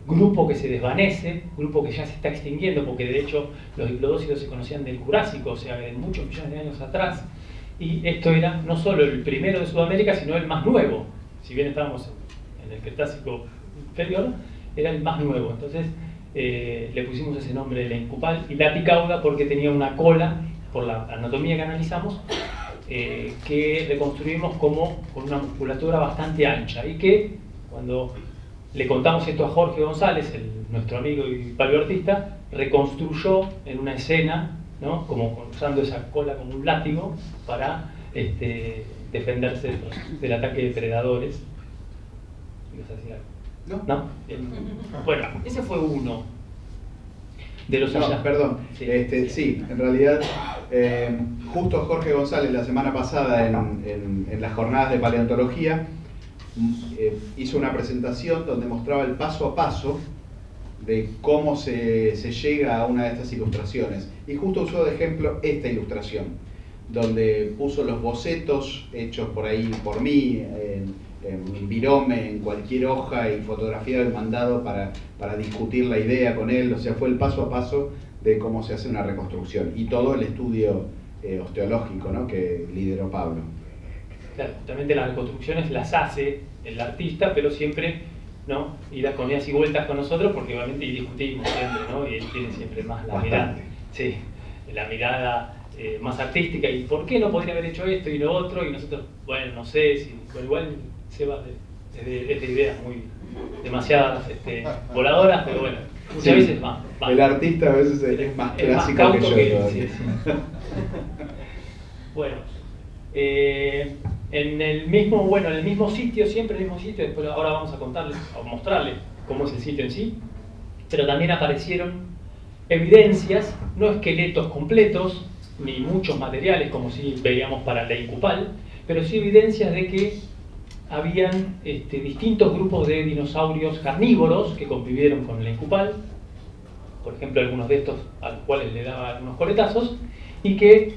grupo que se desvanece, grupo que ya se está extinguiendo, porque de hecho los diplodócidos se conocían del Jurásico, o sea, de muchos millones de años atrás, y esto era no solo el primero de Sudamérica, sino el más nuevo. Si bien estábamos en el Cretácico inferior, era el más nuevo. Entonces le pusimos ese nombre, Lencupal, y laticauda porque tenía una cola, por la anatomía que analizamos, que reconstruimos como con una musculatura bastante ancha, y que cuando le contamos esto a Jorge González, nuestro amigo y paleoartista, reconstruyó en una escena, ¿no? Como usando esa cola como un látigo para defenderse del ataque de predadores. ¿Ibas a decir algo? No. ¿No? Bueno, ese fue uno de los No, hallazgos. perdón. Sí. Sí, en realidad, justo Jorge González la semana pasada en las jornadas de paleontología hizo una presentación donde mostraba el paso a paso de cómo se llega a una de estas ilustraciones. Y justo usó de ejemplo esta ilustración, donde puso los bocetos hechos por ahí por mí, en virome, en cualquier hoja, y fotografiado y mandado para discutir la idea con él. O sea, fue el paso a paso de cómo se hace una reconstrucción. Y todo el estudio osteológico, ¿no?, que lideró Pablo. Claro, justamente las reconstrucciones las hace el artista, pero siempre, ¿no?, irá con idas y vueltas con nosotros, porque obviamente discutimos siempre, ¿no?, y él tiene siempre más la mirada, sí, la mirada más artística, y ¿por qué no podría haber hecho esto y lo otro? Y nosotros, bueno, no sé, si igual se va de ideas muy demasiadas voladoras, pero bueno, muchas veces va. El artista a veces es más clásico más que cauto yo que todavía. sí. Bueno, en el mismo sitio, siempre en el mismo sitio, después ahora vamos a mostrarles cómo es el sitio en sí, pero también aparecieron evidencias, no esqueletos completos, ni muchos materiales como si veíamos para la Incupal, pero sí evidencias de que habían distintos grupos de dinosaurios carnívoros que convivieron con la Incupal, por ejemplo algunos de estos a los cuales le daba algunos coletazos, y que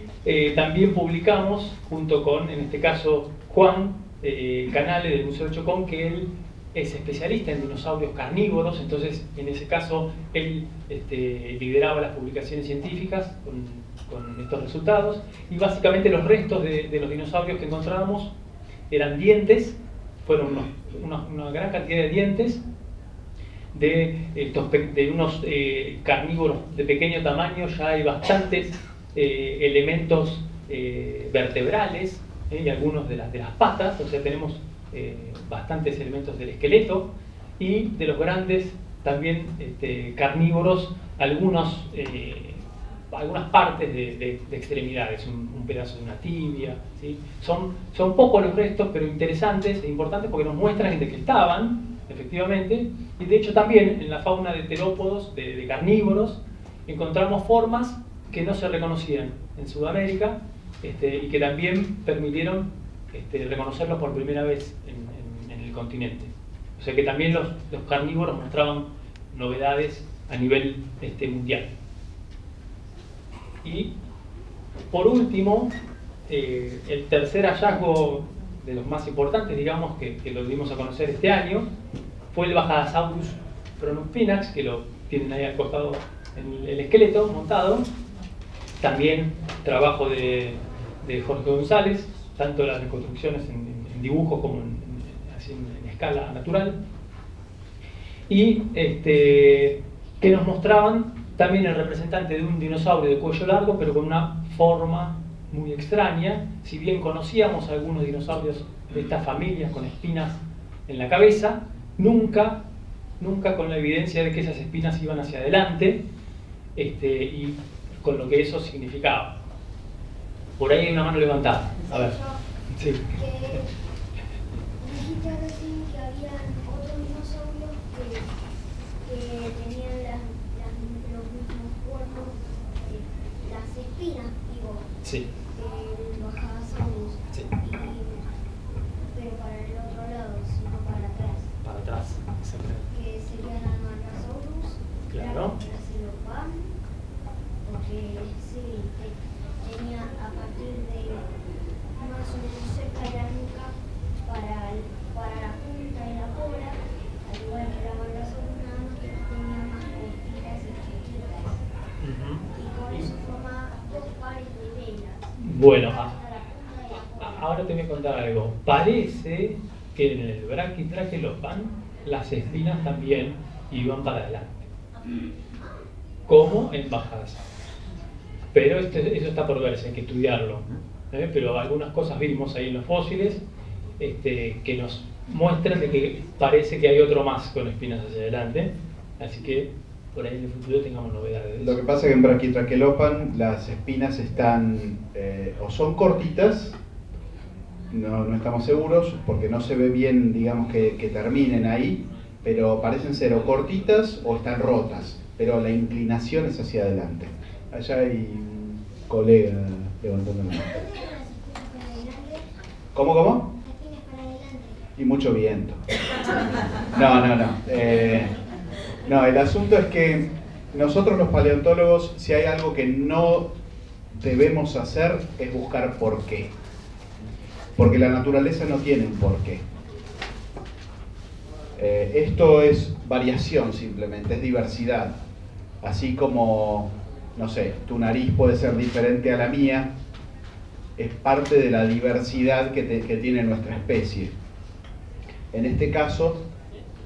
también publicamos junto con, en este caso, Juan Canale del Museo de Chocón, que él es especialista en dinosaurios carnívoros. Entonces en ese caso él lideraba las publicaciones científicas con estos resultados, y básicamente los restos de los dinosaurios que encontrábamos eran dientes, fueron una gran cantidad de dientes de unos carnívoros de pequeño tamaño. Ya hay bastantes elementos vertebrales, y algunos de las patas, o sea, tenemos bastantes elementos del esqueleto, y de los grandes también carnívoros, algunas partes de extremidades, un pedazo de una tibia, ¿sí? Son pocos los restos, pero interesantes e importantes porque nos muestran de que estaban, efectivamente, y de hecho también en la fauna de terópodos, de carnívoros, encontramos formas que no se reconocían en Sudamérica, y que también permitieron reconocerlos por primera vez en el continente. O sea que también los carnívoros mostraban novedades a nivel mundial. Y por último, el tercer hallazgo de los más importantes, digamos, que lo dimos a conocer este año, fue el Bajadasaurus pronuspinax, que lo tienen ahí al costado en el esqueleto montado. También trabajo de Jorge González, tanto las reconstrucciones en dibujo como así en escala natural, y que nos mostraban también el representante de un dinosaurio de cuello largo, pero con una forma muy extraña. Si bien conocíamos algunos dinosaurios de estas familias con espinas en la cabeza, nunca con la evidencia de que esas espinas iban hacia adelante, y con lo que eso significaba. Por ahí hay una mano levantada. A ver. Sí. Dijiste recién que había otros dinosaurios que tenían los mismos cuerpos, las espinas, digo. Sí. El Bajadasaurus. Sí. Pero para el otro lado, sino para atrás. Para atrás, exactamente. Que serían Almangasaurus, Claro. Brachiosaurus, porque sí, tenía a partir de más o menos cerca de la nuca para la punta de la cola, al igual que la Almangasaurus, nada más que tenía más costitas y chiquitas. Y con eso formaba dos pares de velas. Bueno, Hasta la punta de la cola. ahora te voy a contar algo. Parece que en el Brachytrachelopan las espinas también iban para adelante, como en Bajadasaurus. Pero eso está por verse, hay que estudiarlo. Pero algunas cosas vimos ahí en los fósiles que nos muestran de que parece que hay otro más con espinas hacia adelante, así que por ahí en el futuro tengamos novedades. Lo que pasa es que en Brachytrachelopan las espinas están o son cortitas, no estamos seguros porque no se ve bien, digamos, que terminen ahí, pero parecen ser o cortitas o están rotas, pero la inclinación es hacia adelante. Allá hay un colega levantando la mano. ¿Cómo? Y mucho viento. No, el asunto es que nosotros los paleontólogos, si hay algo que no debemos hacer, es buscar por qué. Porque la naturaleza no tiene un porqué. Esto es variación simplemente, es diversidad. Así como, no sé, tu nariz puede ser diferente a la mía, es parte de la diversidad que tiene nuestra especie. En este caso,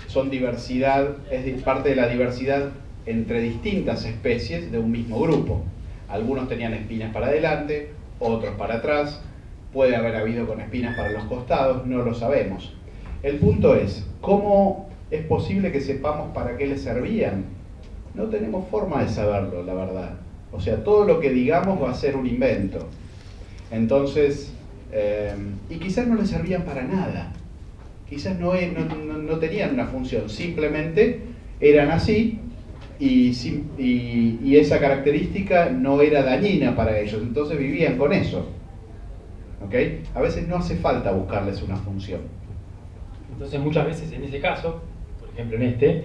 es parte de la diversidad entre distintas especies de un mismo grupo. Algunos tenían espinas para adelante, otros para atrás, puede haber habido con espinas para los costados, no lo sabemos. El punto es, ¿cómo es posible que sepamos para qué les servían? No tenemos forma de saberlo, la verdad. O sea, todo lo que digamos va a ser un invento. Entonces, y quizás no les servían para nada. Quizás no tenían una función, simplemente eran así y esa característica no era dañina para ellos, entonces vivían con eso. ¿Okay? A veces no hace falta buscarles una función. Entonces muchas veces en ese caso, por ejemplo en este,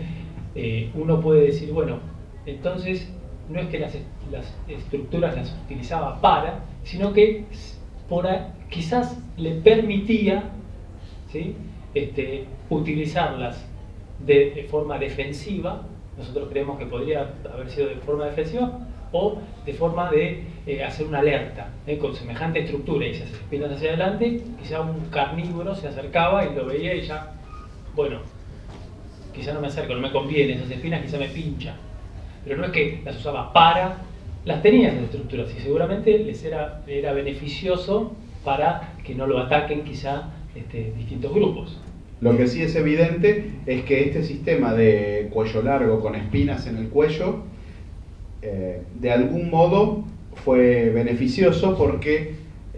uno puede decir, bueno, entonces no es que las estructuras las utilizaba para, sino que quizás le permitía, ¿sí?, utilizarlas de forma defensiva. Nosotros creemos que podría haber sido de forma defensiva o de forma de hacer una alerta, con semejante estructura y esas espinas hacia adelante, quizá un carnívoro se acercaba y lo veía y ya, bueno, quizá no me acerco, no me conviene, esas espinas quizá me pinchan, pero no es que las usaba para, las tenía esas estructuras y seguramente les era beneficioso para que no lo ataquen quizá distintos grupos. Lo que sí es evidente es que este sistema de cuello largo con espinas en el cuello de algún modo fue beneficioso porque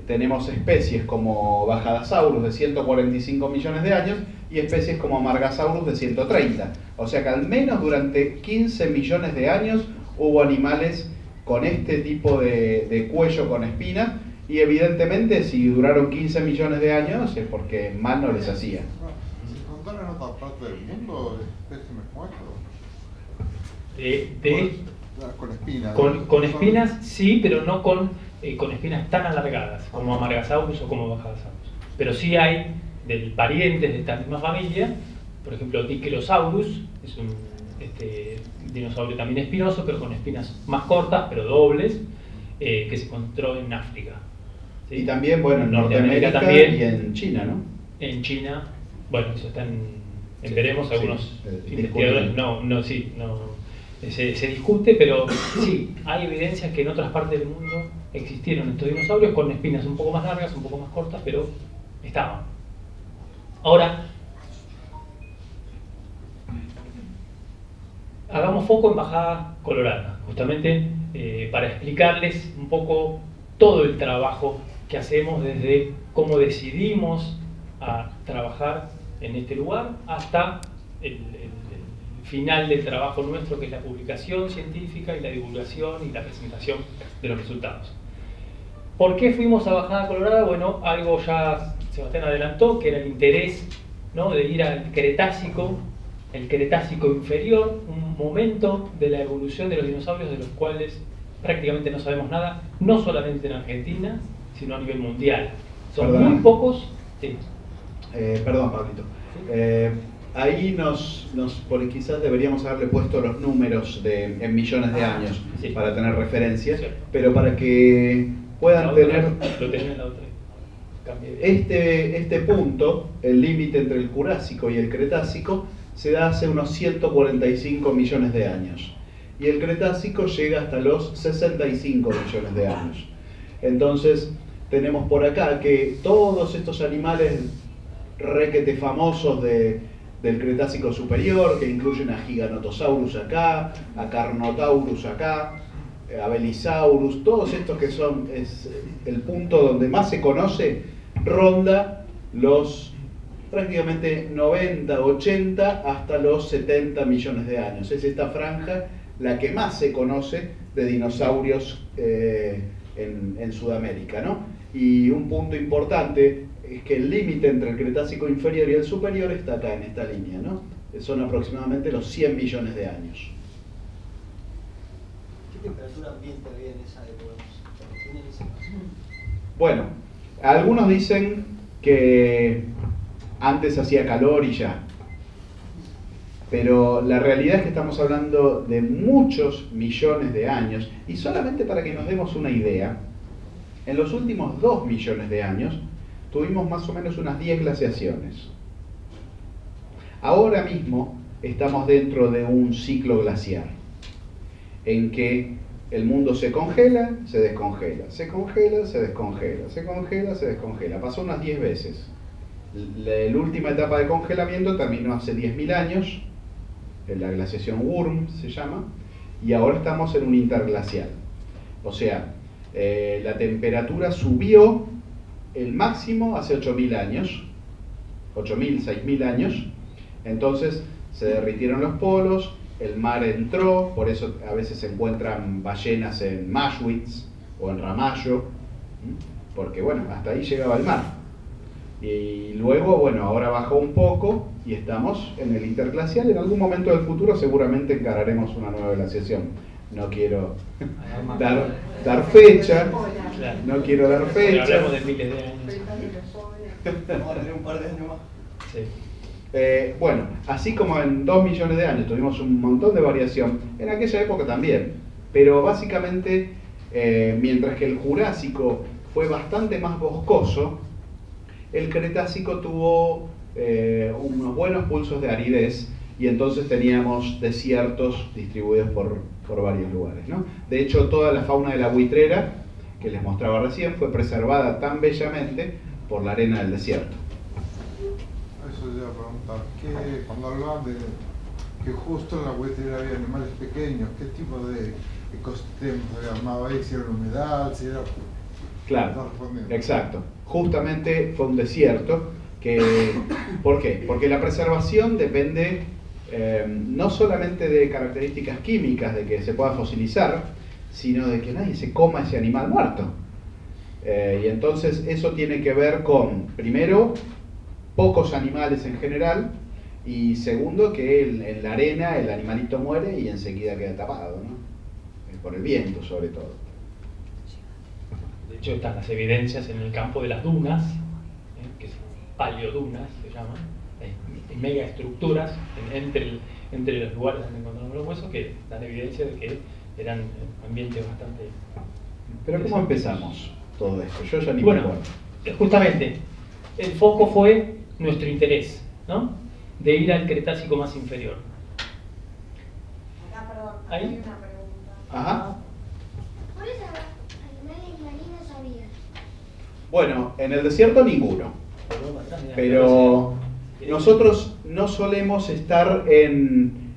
tenemos especies como Bajadasaurus de 145 millones de años y especies como Margasaurus de 130. O sea que al menos durante 15 millones de años hubo animales con este tipo de cuello con espinas y evidentemente si duraron 15 millones de años es porque mal no les hacía. ¿Se encontraron en otra parte del mundo espécimes como Con espinas? Con espinas sí, pero no con espinas tan alargadas como Margasaurus o como Bajadasaurus. Pero sí hay parientes de esta misma familia, por ejemplo Dicelosaurus, es un dinosaurio también espinoso, pero con espinas más cortas, pero dobles, que se encontró en África. ¿Sí? Y también, bueno, en Norteamérica también, y en China, ¿no? En China, bueno, eso está veremos, algunos investigadores, se discute, pero sí, hay evidencias que en otras partes del mundo existieron estos dinosaurios con espinas un poco más largas, un poco más cortas, pero estaban. Ahora, hagamos foco en Bajada Colorada, justamente para explicarles un poco todo el trabajo que hacemos desde cómo decidimos a trabajar en este lugar hasta el final del trabajo nuestro, que es la publicación científica y la divulgación y la presentación de los resultados. ¿Por qué fuimos a Bajada Colorada? Bueno, algo ya Sebastián adelantó, que era el interés, ¿no?, de ir al Cretácico, el Cretácico inferior, un momento de la evolución de los dinosaurios de los cuales prácticamente no sabemos nada, no solamente en Argentina, sino a nivel mundial. Son muy pocos. Sí. Perdón, Pablito. Ahí porque quizás deberíamos haberle puesto los números en millones de años, sí, para tener referencias, sí, pero para que puedan tener lo tenía en la otra. Este punto, el límite entre el Jurásico y el Cretácico, se da hace unos 145 millones de años. Y el Cretácico llega hasta los 65 millones de años. Entonces, tenemos por acá que todos estos animales requete famosos del Cretácico superior, que incluyen a Giganotosaurus acá, a Carnotaurus acá, a Belisaurus, todos estos que son, es el punto donde más se conoce, ronda los prácticamente 90, 80 hasta los 70 millones de años. Es esta franja la que más se conoce de dinosaurios en Sudamérica, ¿no? Y un punto importante es que el límite entre el Cretácico inferior y el superior está acá en esta línea, ¿no? Son aproximadamente los 100 millones de años. ¿Qué temperatura ambiente había en esa época? ¿Tienen ese caso? Bueno, algunos dicen que antes hacía calor y ya. Pero la realidad es que estamos hablando de muchos millones de años. Y solamente para que nos demos una idea, en los últimos 2 millones de años tuvimos más o menos unas 10 glaciaciones. Ahora mismo estamos dentro de un ciclo glaciar, en que el mundo se congela, se descongela, se congela, se descongela, se congela, se descongela. Pasó unas 10 veces. La última etapa de congelamiento terminó hace 10.000 años, la glaciación Würm se llama, y ahora estamos en un interglacial. O sea, la temperatura subió el máximo hace 8.000 años, 8.000, 6.000 años, entonces se derritieron los polos, el mar entró, por eso a veces se encuentran ballenas en Maschwitz o en Ramallo, porque bueno, hasta ahí llegaba el mar. Y luego, bueno, ahora bajó un poco y estamos en el interglacial. En algún momento del futuro seguramente encararemos una nueva glaciación. No quiero dar fecha, no quiero dar fecha. Hablamos de miles de años. Vamos a tener un par de años más. Sí. Bueno, así como en 2 millones de años tuvimos un montón de variación, en aquella época también. Pero básicamente, mientras que el Jurásico fue bastante más boscoso, el Cretácico tuvo unos buenos pulsos de aridez y entonces teníamos desiertos distribuidos por varios lugares, ¿no? De hecho, toda la fauna de la buitrera, que les mostraba recién, fue preservada tan bellamente por la arena del desierto. Eso ya preguntar, que cuando hablaban de que justo en la buitrera había animales pequeños, ¿qué tipo de ecosistemas se armaba ahí? Si era humedad, si era... Claro, exacto. Justamente fue un desierto que... ¿Por qué? Porque la preservación depende no solamente de características químicas, de que se pueda fosilizar, sino de que nadie se coma ese animal muerto. Y entonces eso tiene que ver con, primero, pocos animales en general, y segundo, que en la arena el animalito muere y enseguida queda tapado, ¿no? Por el viento sobre todo. De hecho están las evidencias en el campo de las dunas, que son paleodunas se llaman, megaestructuras entre los lugares donde encontramos los huesos que dan evidencia de que eran ambientes bastante... Pero ¿cómo empezamos todo esto? Yo ya ni me Bueno, acuerdo. justamente, el foco fue nuestro interés, ¿no? De ir al Cretácico más inferior. Acá, perdón, ¿Ahí? hay una pregunta. Ajá. ¿Cuáles animales marinos había? Bueno, en el desierto ninguno. Pero nosotros no solemos estar en...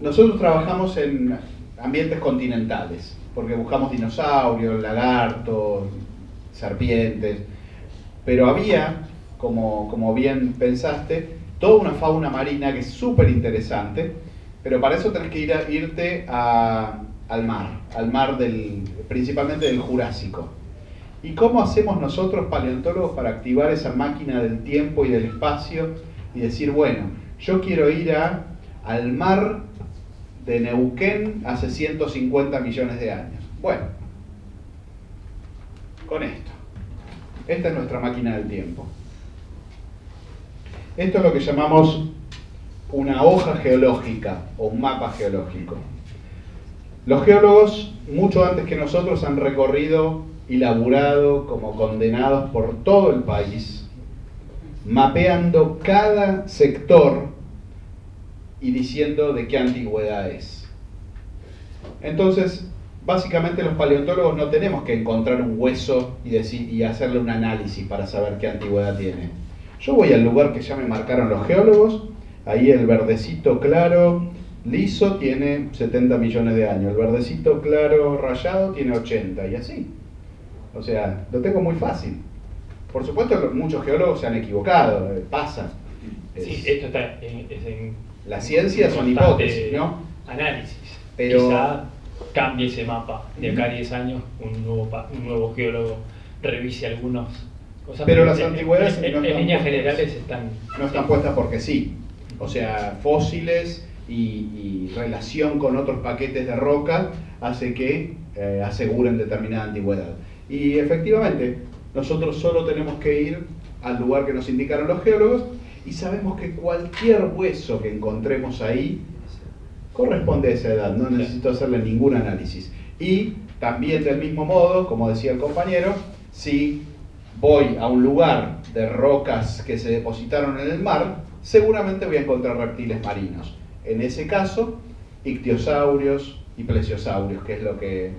nosotros trabajamos en ambientes continentales, porque buscamos dinosaurios, lagartos, serpientes, pero había, como bien pensaste, toda una fauna marina que es súper interesante, pero para eso tenés que irte al mar principalmente del Jurásico. ¿Y cómo hacemos nosotros, paleontólogos, para activar esa máquina del tiempo y del espacio y decir, bueno, yo quiero ir al mar de Neuquén hace 150 millones de años? Bueno, con esto. Esta es nuestra máquina del tiempo. Esto es lo que llamamos una hoja geológica o un mapa geológico. Los geólogos, mucho antes que nosotros, han recorrido y laburado como condenados por todo el país, mapeando cada sector y diciendo de qué antigüedad es. Entonces, básicamente los paleontólogos no tenemos que encontrar un hueso y hacerle un análisis para saber qué antigüedad tiene. Yo voy al lugar que ya me marcaron los geólogos, ahí el verdecito claro liso tiene 70 millones de años, el verdecito claro rayado tiene 80 y así. O sea, lo tengo muy fácil. Por supuesto, muchos geólogos se han equivocado, pasa. Sí, esto está en las ciencias son hipótesis, ¿no? Análisis. Pero quizá cambie ese mapa. De acá a 10 años, un nuevo geólogo revise algunas cosas. Pero las antigüedades en líneas generales no están puestas porque sí. O sea, fósiles y relación con otros paquetes de roca hace que aseguren determinada antigüedad. Y efectivamente, nosotros solo tenemos que ir al lugar que nos indicaron los geólogos y sabemos que cualquier hueso que encontremos ahí corresponde a esa edad, no necesito hacerle ningún análisis. Y también del mismo modo, como decía el compañero, si voy a un lugar de rocas que se depositaron en el mar, seguramente voy a encontrar reptiles marinos. En ese caso, ictiosaurios y plesiosaurios, que es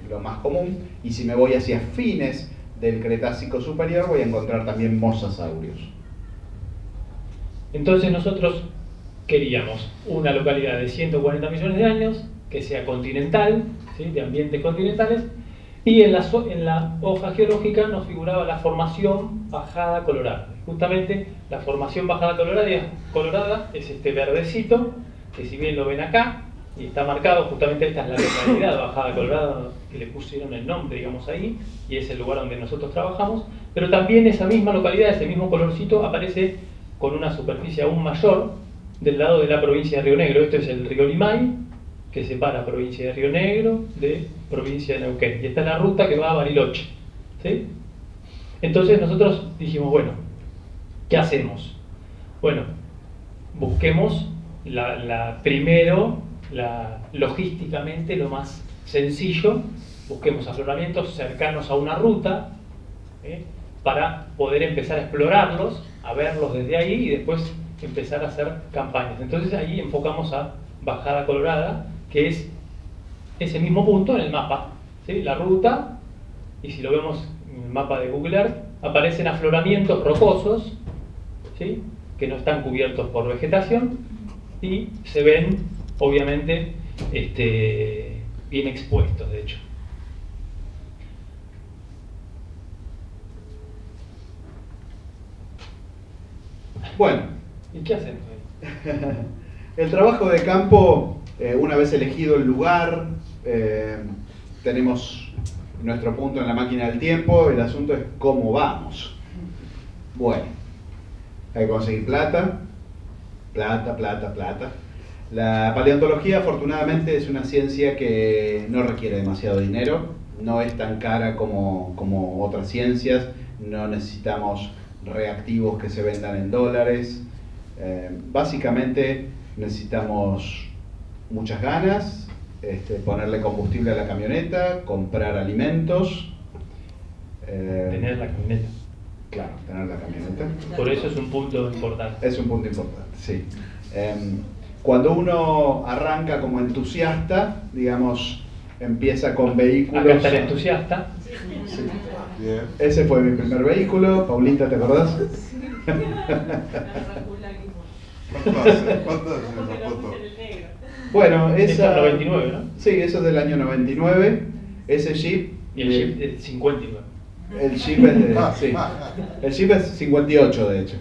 lo más común. Y si me voy hacia fines del Cretácico superior, voy a encontrar también mosasaurios. Entonces nosotros queríamos una localidad de 140 millones de años, que sea continental, ¿sí? De ambientes continentales, y en la hoja geológica nos figuraba la formación bajada colorada. Justamente la formación bajada colorada es este verdecito, que si bien lo ven acá, y está marcado, justamente esta es la localidad bajada colorada, que le pusieron el nombre, digamos, ahí, y es el lugar donde nosotros trabajamos, pero también esa misma localidad, ese mismo colorcito, aparece con una superficie aún mayor del lado de la provincia de Río Negro. Este es el río Limay, que separa provincia de Río Negro de provincia de Neuquén. Y esta es la ruta que va a Bariloche, ¿sí? Entonces nosotros dijimos, bueno, ¿qué hacemos? Bueno, busquemos logísticamente lo más sencillo, busquemos afloramientos cercanos a una ruta, para poder empezar a explorarlos, a verlos desde ahí y después empezar a hacer campañas. Entonces ahí enfocamos a Bajada Colorada, que es ese mismo punto en el mapa, ¿sí? La ruta, y si lo vemos en el mapa de Google Earth, aparecen afloramientos rocosos, ¿sí? Que no están cubiertos por vegetación y se ven, obviamente, bien expuestos, de hecho. Bueno, ¿y qué hacemos ahí? El trabajo de campo, una vez elegido el lugar, tenemos nuestro punto en la máquina del tiempo, el asunto es cómo vamos. Bueno, hay que conseguir plata. La paleontología, afortunadamente, es una ciencia que no requiere demasiado dinero, no es tan cara como otras ciencias, no necesitamos reactivos que se vendan en dólares. Básicamente necesitamos muchas ganas, ponerle combustible a la camioneta, comprar alimentos. Tener la camioneta. Claro, tener la camioneta. Por eso es un punto importante. Es un punto importante, sí. Cuando uno arranca como entusiasta, digamos, empieza con vehículos... Acá está el entusiasta. Sí. Ese fue mi primer vehículo. Paulita, ¿te acordás? ¿Cuánto hace esa foto? Bueno, esa... Es 99, ¿no? Sí, eso es del año 99. Ese Jeep... Y el Jeep es 59. El Jeep es de... Sí. El Jeep es 58, de hecho.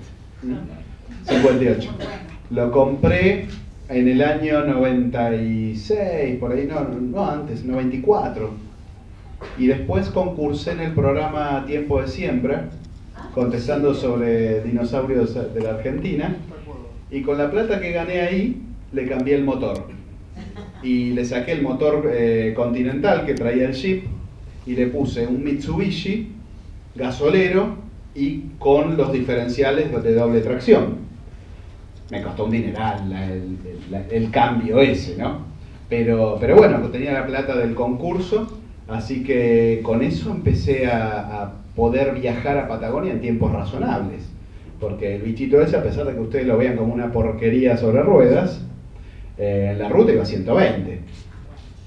58. Lo compré en el año 96, por ahí, no antes, 94. Y después concursé en el programa Tiempo de Siembra, contestando sobre dinosaurios de la Argentina. Y con la plata que gané ahí, le cambié el motor. Y le saqué el motor Continental que traía el Jeep y le puse un Mitsubishi gasolero y con los diferenciales de doble tracción. Me costó un dineral el cambio ese, ¿no? Pero bueno, tenía la plata del concurso, así que con eso empecé a poder viajar a Patagonia en tiempos razonables. Porque el bichito ese, a pesar de que ustedes lo vean como una porquería sobre ruedas, en la ruta iba a 120.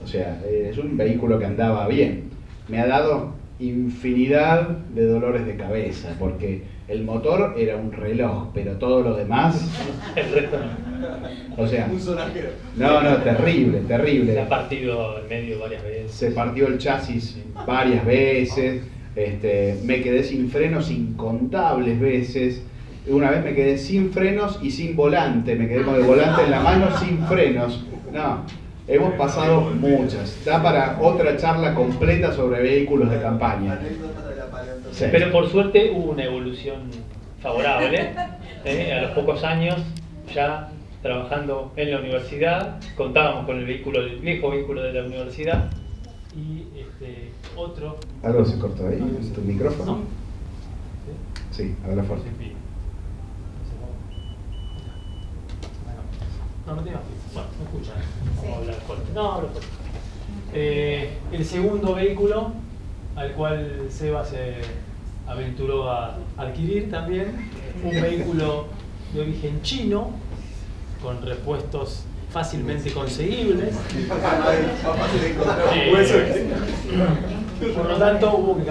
O sea, es un vehículo que andaba bien. Me ha dado infinidad de dolores de cabeza, porque el motor era un reloj, pero todo lo demás... El resto no. O sea, Un sonajero. no, terrible, terrible. Se ha partido en medio varias veces. Se partió el chasis varias veces, me quedé sin frenos incontables veces. Una vez me quedé sin frenos y sin volante, me quedé con el volante en la mano sin frenos. No, hemos pasado muchas. Da para otra charla completa sobre vehículos de campaña. Anécdotas de la paleontología. Sí. Pero por suerte hubo una evolución favorable. A los pocos años, ya trabajando en la universidad, contábamos con el viejo vehículo de la universidad y otro. ¿Algo se cortó ahí? ¿Tu micrófono? ¿No? Sí, habla fuerte. No tenía prisa. Bueno, no escuchan. Vamos a hablar fuerte. No, hablo fuerte. El segundo vehículo al cual Seba se aventuró a adquirir también, un vehículo de origen chino, con repuestos fácilmente conseguibles. Por lo tanto, hubo que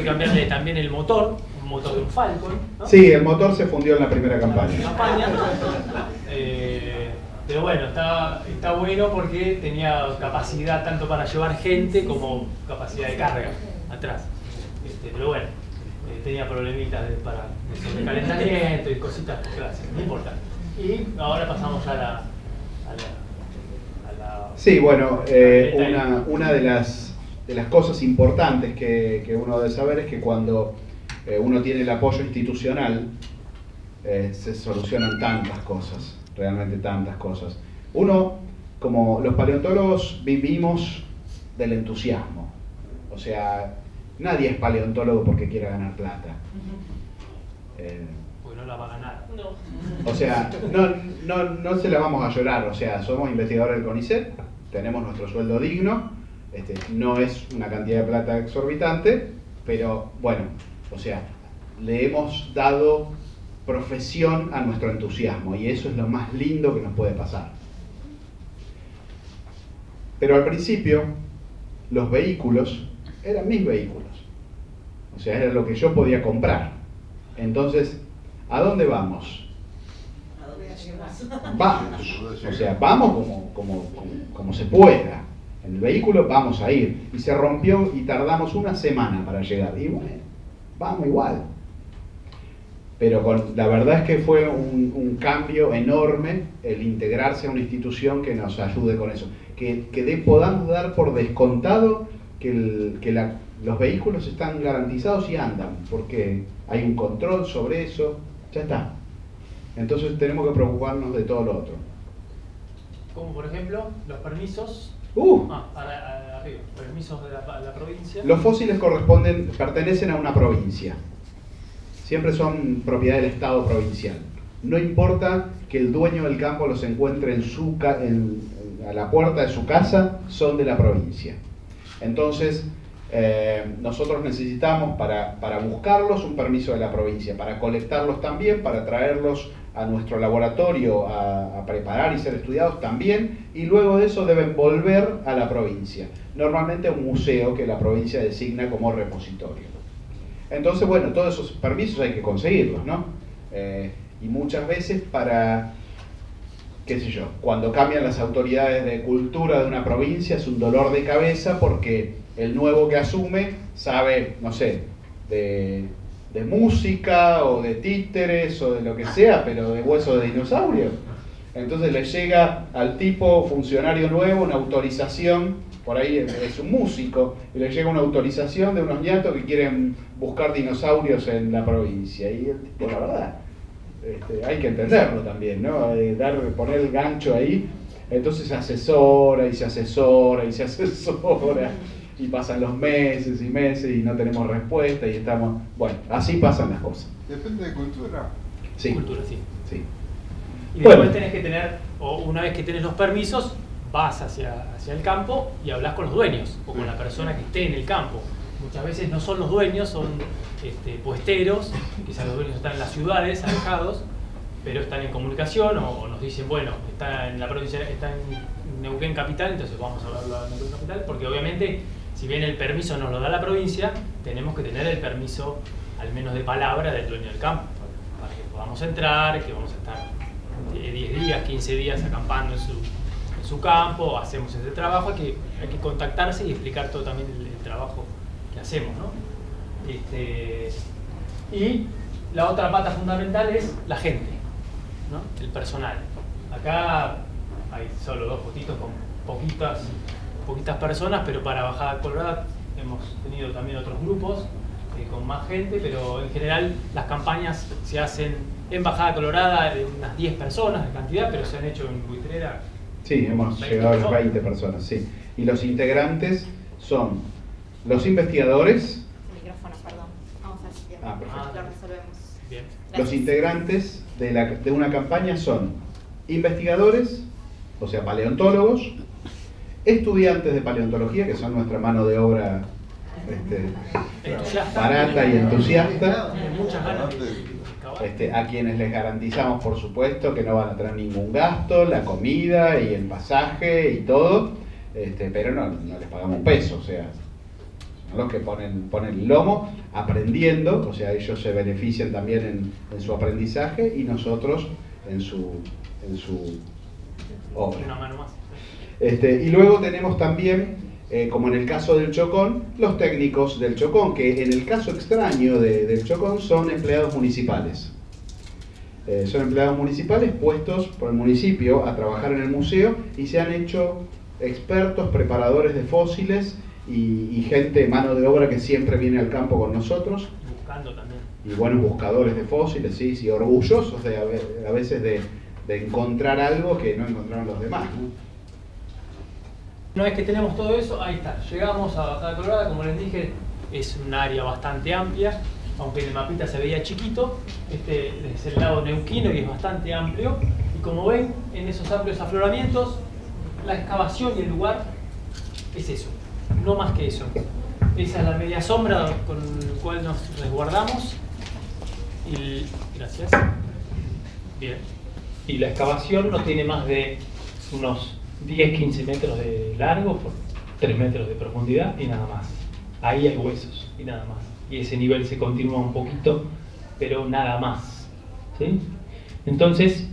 cambiarle también el motor, un motor de un Falcon, ¿no? Sí, el motor se fundió en la primera campaña. Pero bueno, está bueno porque tenía capacidad tanto para llevar gente como capacidad de carga atrás. Pero bueno, tenía problemitas para el calentamiento y cositas, gracias, no importa. Y ahora pasamos ya a la Sí, bueno, una de las cosas importantes que uno debe saber es que cuando uno tiene el apoyo institucional, se solucionan tantas cosas, realmente tantas cosas. Uno, como los paleontólogos, vivimos del entusiasmo. O sea, nadie es paleontólogo porque quiera ganar plata. Porque no la va a ganar. No. O sea, no se la vamos a llorar. O sea, somos investigadores del CONICET, tenemos nuestro sueldo digno, no es una cantidad de plata exorbitante, pero bueno, o sea, le hemos dado profesión a nuestro entusiasmo y eso es lo más lindo que nos puede pasar. Pero al principio, los vehículos eran mis vehículos. O sea, era lo que yo podía comprar. Entonces, ¿a dónde vamos? ¿A dónde la llevas? Vamos. O sea, vamos como se pueda. En el vehículo vamos a ir. Y se rompió y tardamos una semana para llegar. Y bueno, vamos igual. Pero la verdad es que fue un cambio enorme el integrarse a una institución que nos ayude con eso. Que podamos dar por descontado que los vehículos están garantizados y andan, porque hay un control sobre eso, ya está. Entonces tenemos que preocuparnos de todo lo otro. Como por ejemplo, los permisos. Arriba, permisos de la provincia. Los fósiles pertenecen a una provincia. Siempre son propiedad del Estado provincial. No importa que el dueño del campo los encuentre a la puerta de su casa, son de la provincia. Entonces, nosotros necesitamos para buscarlos un permiso de la provincia, para colectarlos también, para traerlos a nuestro laboratorio a preparar y ser estudiados también, y luego de eso deben volver a la provincia, normalmente a un museo que la provincia designa como repositorio. Entonces, bueno, todos esos permisos hay que conseguirlos, ¿no? Y muchas veces para, qué sé yo, cuando cambian las autoridades de cultura de una provincia es un dolor de cabeza porque el nuevo que asume sabe, no sé, de música o de títeres o de lo que sea, pero de hueso de dinosaurio. Entonces le llega al tipo funcionario nuevo una autorización, por ahí es un músico, y le llega una autorización de unos ñatos que quieren buscar dinosaurios en la provincia. Y el tipo, la verdad, hay que entenderlo también, ¿no? Poner el gancho ahí. Entonces se asesora y se asesora y se asesora. Y pasan los meses y meses y no tenemos respuesta y estamos... Bueno, así pasan las cosas. Depende de cultura. Sí. Cultura, sí. Sí. Y Bueno. después tenés que tener, o una vez que tenés los permisos, vas hacia el campo y hablas con los dueños o con la persona que esté en el campo. Muchas veces no son los dueños, son puesteros, quizás los dueños están en las ciudades, alejados, pero están en comunicación o nos dicen, bueno, está en la provincia, está en Neuquén Capital, entonces vamos a hablarlo a Neuquén Capital, porque obviamente si bien el permiso nos lo da la provincia, tenemos que tener el permiso, al menos de palabra, del dueño del campo, para que podamos entrar, que vamos a estar 10 días, 15 días acampando en su campo, hacemos ese trabajo, hay que contactarse y explicar todo también el trabajo que hacemos, ¿no? Y la otra pata fundamental es la gente, ¿no? El personal. Acá hay solo 2 fotitos con poquitas personas, pero para Bajada Colorada hemos tenido también otros grupos con más gente, pero en general las campañas se hacen en Bajada Colorada de unas 10 personas de cantidad, pero se han hecho en Buitrera. Sí, hemos llegado a las 20 personas, sí. Y los integrantes son los investigadores. El micrófono, perdón. Vamos a ver si perfecto. lo resolvemos. Bien. Los integrantes de una campaña son investigadores, o sea, paleontólogos, estudiantes de paleontología, que son nuestra mano de obra barata y entusiasta, a quienes les garantizamos, por supuesto, que no van a tener ningún gasto, la comida y el pasaje y todo, pero no les pagamos un peso, o sea, son los que ponen el lomo aprendiendo, o sea, ellos se benefician también en su aprendizaje y nosotros en su obra. Una mano más. Y luego tenemos también, como en el caso del Chocón, los técnicos del Chocón, que en el caso extraño del Chocón son empleados municipales. Son empleados municipales puestos por el municipio a trabajar en el museo y se han hecho expertos, preparadores de fósiles y gente, mano de obra que siempre viene al campo con nosotros. Buscando también. Y buenos buscadores de fósiles, sí, orgullosos a veces de encontrar algo que no encontraron los demás, ¿no? Una vez que tenemos todo eso, ahí está. Llegamos a Bajada Colorada, como les dije, es un área bastante amplia, aunque en el mapita se veía chiquito. Este es el lado neuquino y es bastante amplio. Y como ven, en esos amplios afloramientos, la excavación y el lugar es eso, no más que eso. Esa es la media sombra con la cual nos resguardamos. Y gracias. Bien. Y la excavación no tiene más de unos 10-15 metros de largo por 3 metros de profundidad y nada más. Ahí hay huesos y nada más. Y ese nivel se continúa un poquito, pero nada más, ¿sí? Entonces,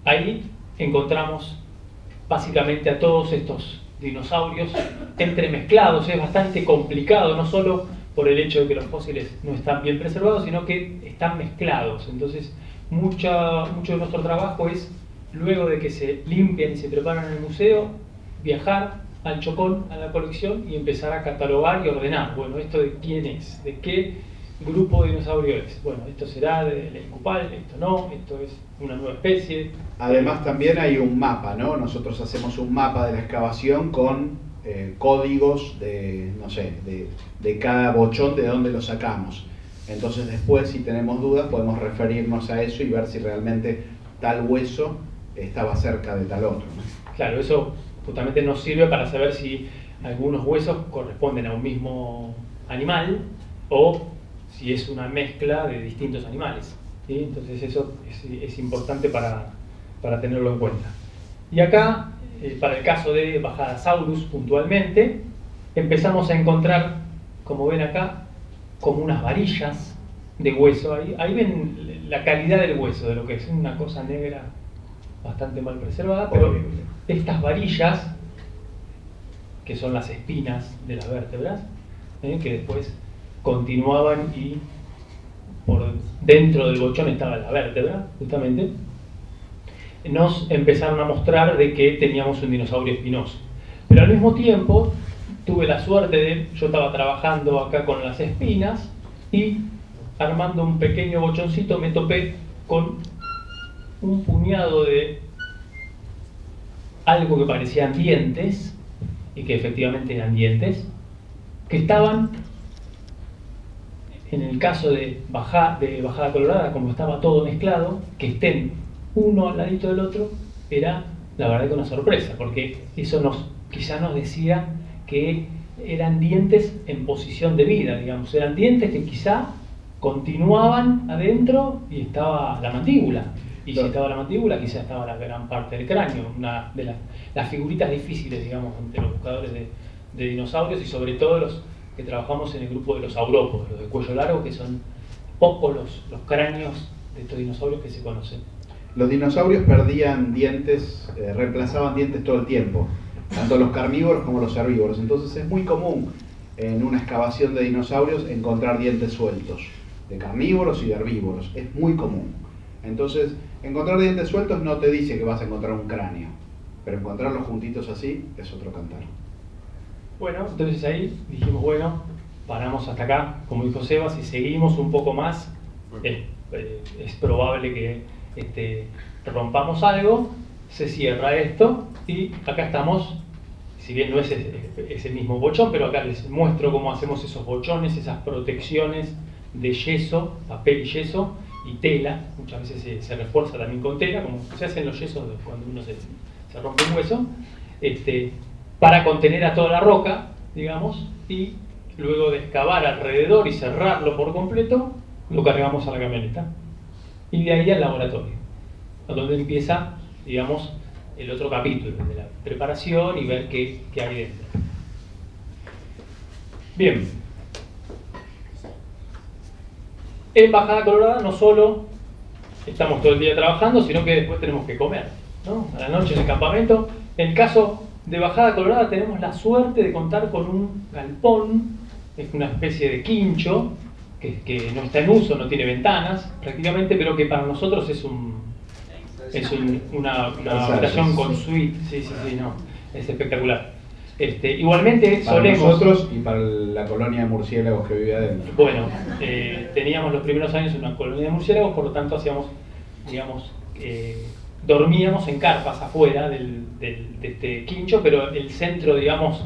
ahí encontramos básicamente a todos estos dinosaurios entremezclados. Es bastante complicado, no solo por el hecho de que los fósiles no están bien preservados, sino que están mezclados. Entonces, mucho de nuestro trabajo es, luego de que se limpian y se preparan en el museo, viajar al Chocón, a la colección, y empezar a catalogar y ordenar. Bueno, ¿esto de quién es? ¿De qué grupo de dinosaurio es? Bueno, esto será del Ecupal, esto no, esto es una nueva especie. Además también hay un mapa, ¿no? Nosotros hacemos un mapa de la excavación con códigos de cada bochón, de dónde lo sacamos. Entonces después, si tenemos dudas, podemos referirnos a eso y ver si realmente tal hueso estaba cerca de tal otro, ¿no? Claro, eso justamente nos sirve para saber si algunos huesos corresponden a un mismo animal o si es una mezcla de distintos animales, ¿sí? Entonces eso es importante para tenerlo en cuenta. Y acá, para el caso de Bajadasaurus puntualmente, empezamos a encontrar, como ven acá, como unas varillas de hueso. Ahí ven la calidad del hueso, de lo que es una cosa negra bastante mal preservada, pero estas varillas, que son las espinas de las vértebras, que después continuaban y por dentro del bochón estaba la vértebra, justamente, nos empezaron a mostrar de que teníamos un dinosaurio espinoso. Pero al mismo tiempo tuve la suerte yo estaba trabajando acá con las espinas y armando un pequeño bochoncito me topé con un puñado de algo que parecían dientes, y que efectivamente eran dientes, que estaban, en el caso de Bajada Colorada, como estaba todo mezclado, que estén uno al ladito del otro, era la verdad que una sorpresa, porque eso quizá nos decía que eran dientes en posición de vida, digamos, eran dientes que quizá continuaban adentro y estaba la mandíbula. Y si estaba la mandíbula, quizás estaba la gran parte del cráneo, una de las figuritas difíciles, digamos, entre los buscadores de dinosaurios y sobre todo los que trabajamos en el grupo de los saurópodos, los de cuello largo, que son pocos los cráneos de estos dinosaurios que se conocen. Los dinosaurios perdían dientes, reemplazaban dientes todo el tiempo, tanto los carnívoros como los herbívoros. Entonces es muy común en una excavación de dinosaurios encontrar dientes sueltos, de carnívoros y de herbívoros. Es muy común. Entonces, encontrar dientes sueltos no te dice que vas a encontrar un cráneo, pero encontrarlos juntitos así es otro cantar. Bueno, entonces ahí dijimos, bueno, paramos hasta acá, como dijo Seba, si seguimos un poco más, es probable que rompamos algo, se cierra esto y acá estamos, si bien no es ese mismo bochón, pero acá les muestro cómo hacemos esos bochones, esas protecciones de yeso, papel y yeso y tela. Muchas veces se refuerza también con tela, como se hacen los yesos cuando uno se rompe un hueso, para contener a toda la roca, digamos, y luego de excavar alrededor y cerrarlo por completo, lo cargamos a la camioneta y de ahí al laboratorio, a donde empieza, digamos, el otro capítulo de la preparación y ver qué hay dentro. Bien. En Bajada Colorada no solo estamos todo el día trabajando, sino que después tenemos que comer, ¿no? A la noche en el campamento. En el caso de Bajada Colorada tenemos la suerte de contar con un galpón, es una especie de quincho, que no está en uso, no tiene ventanas prácticamente, pero que para nosotros es una habitación con suite. Sí, no, es espectacular. Igualmente para solemos... nosotros y para la colonia de murciélagos que vive adentro. Bueno, teníamos los primeros años una colonia de murciélagos, por lo tanto hacíamos, digamos, dormíamos en carpas afuera de este quincho, pero el centro, digamos,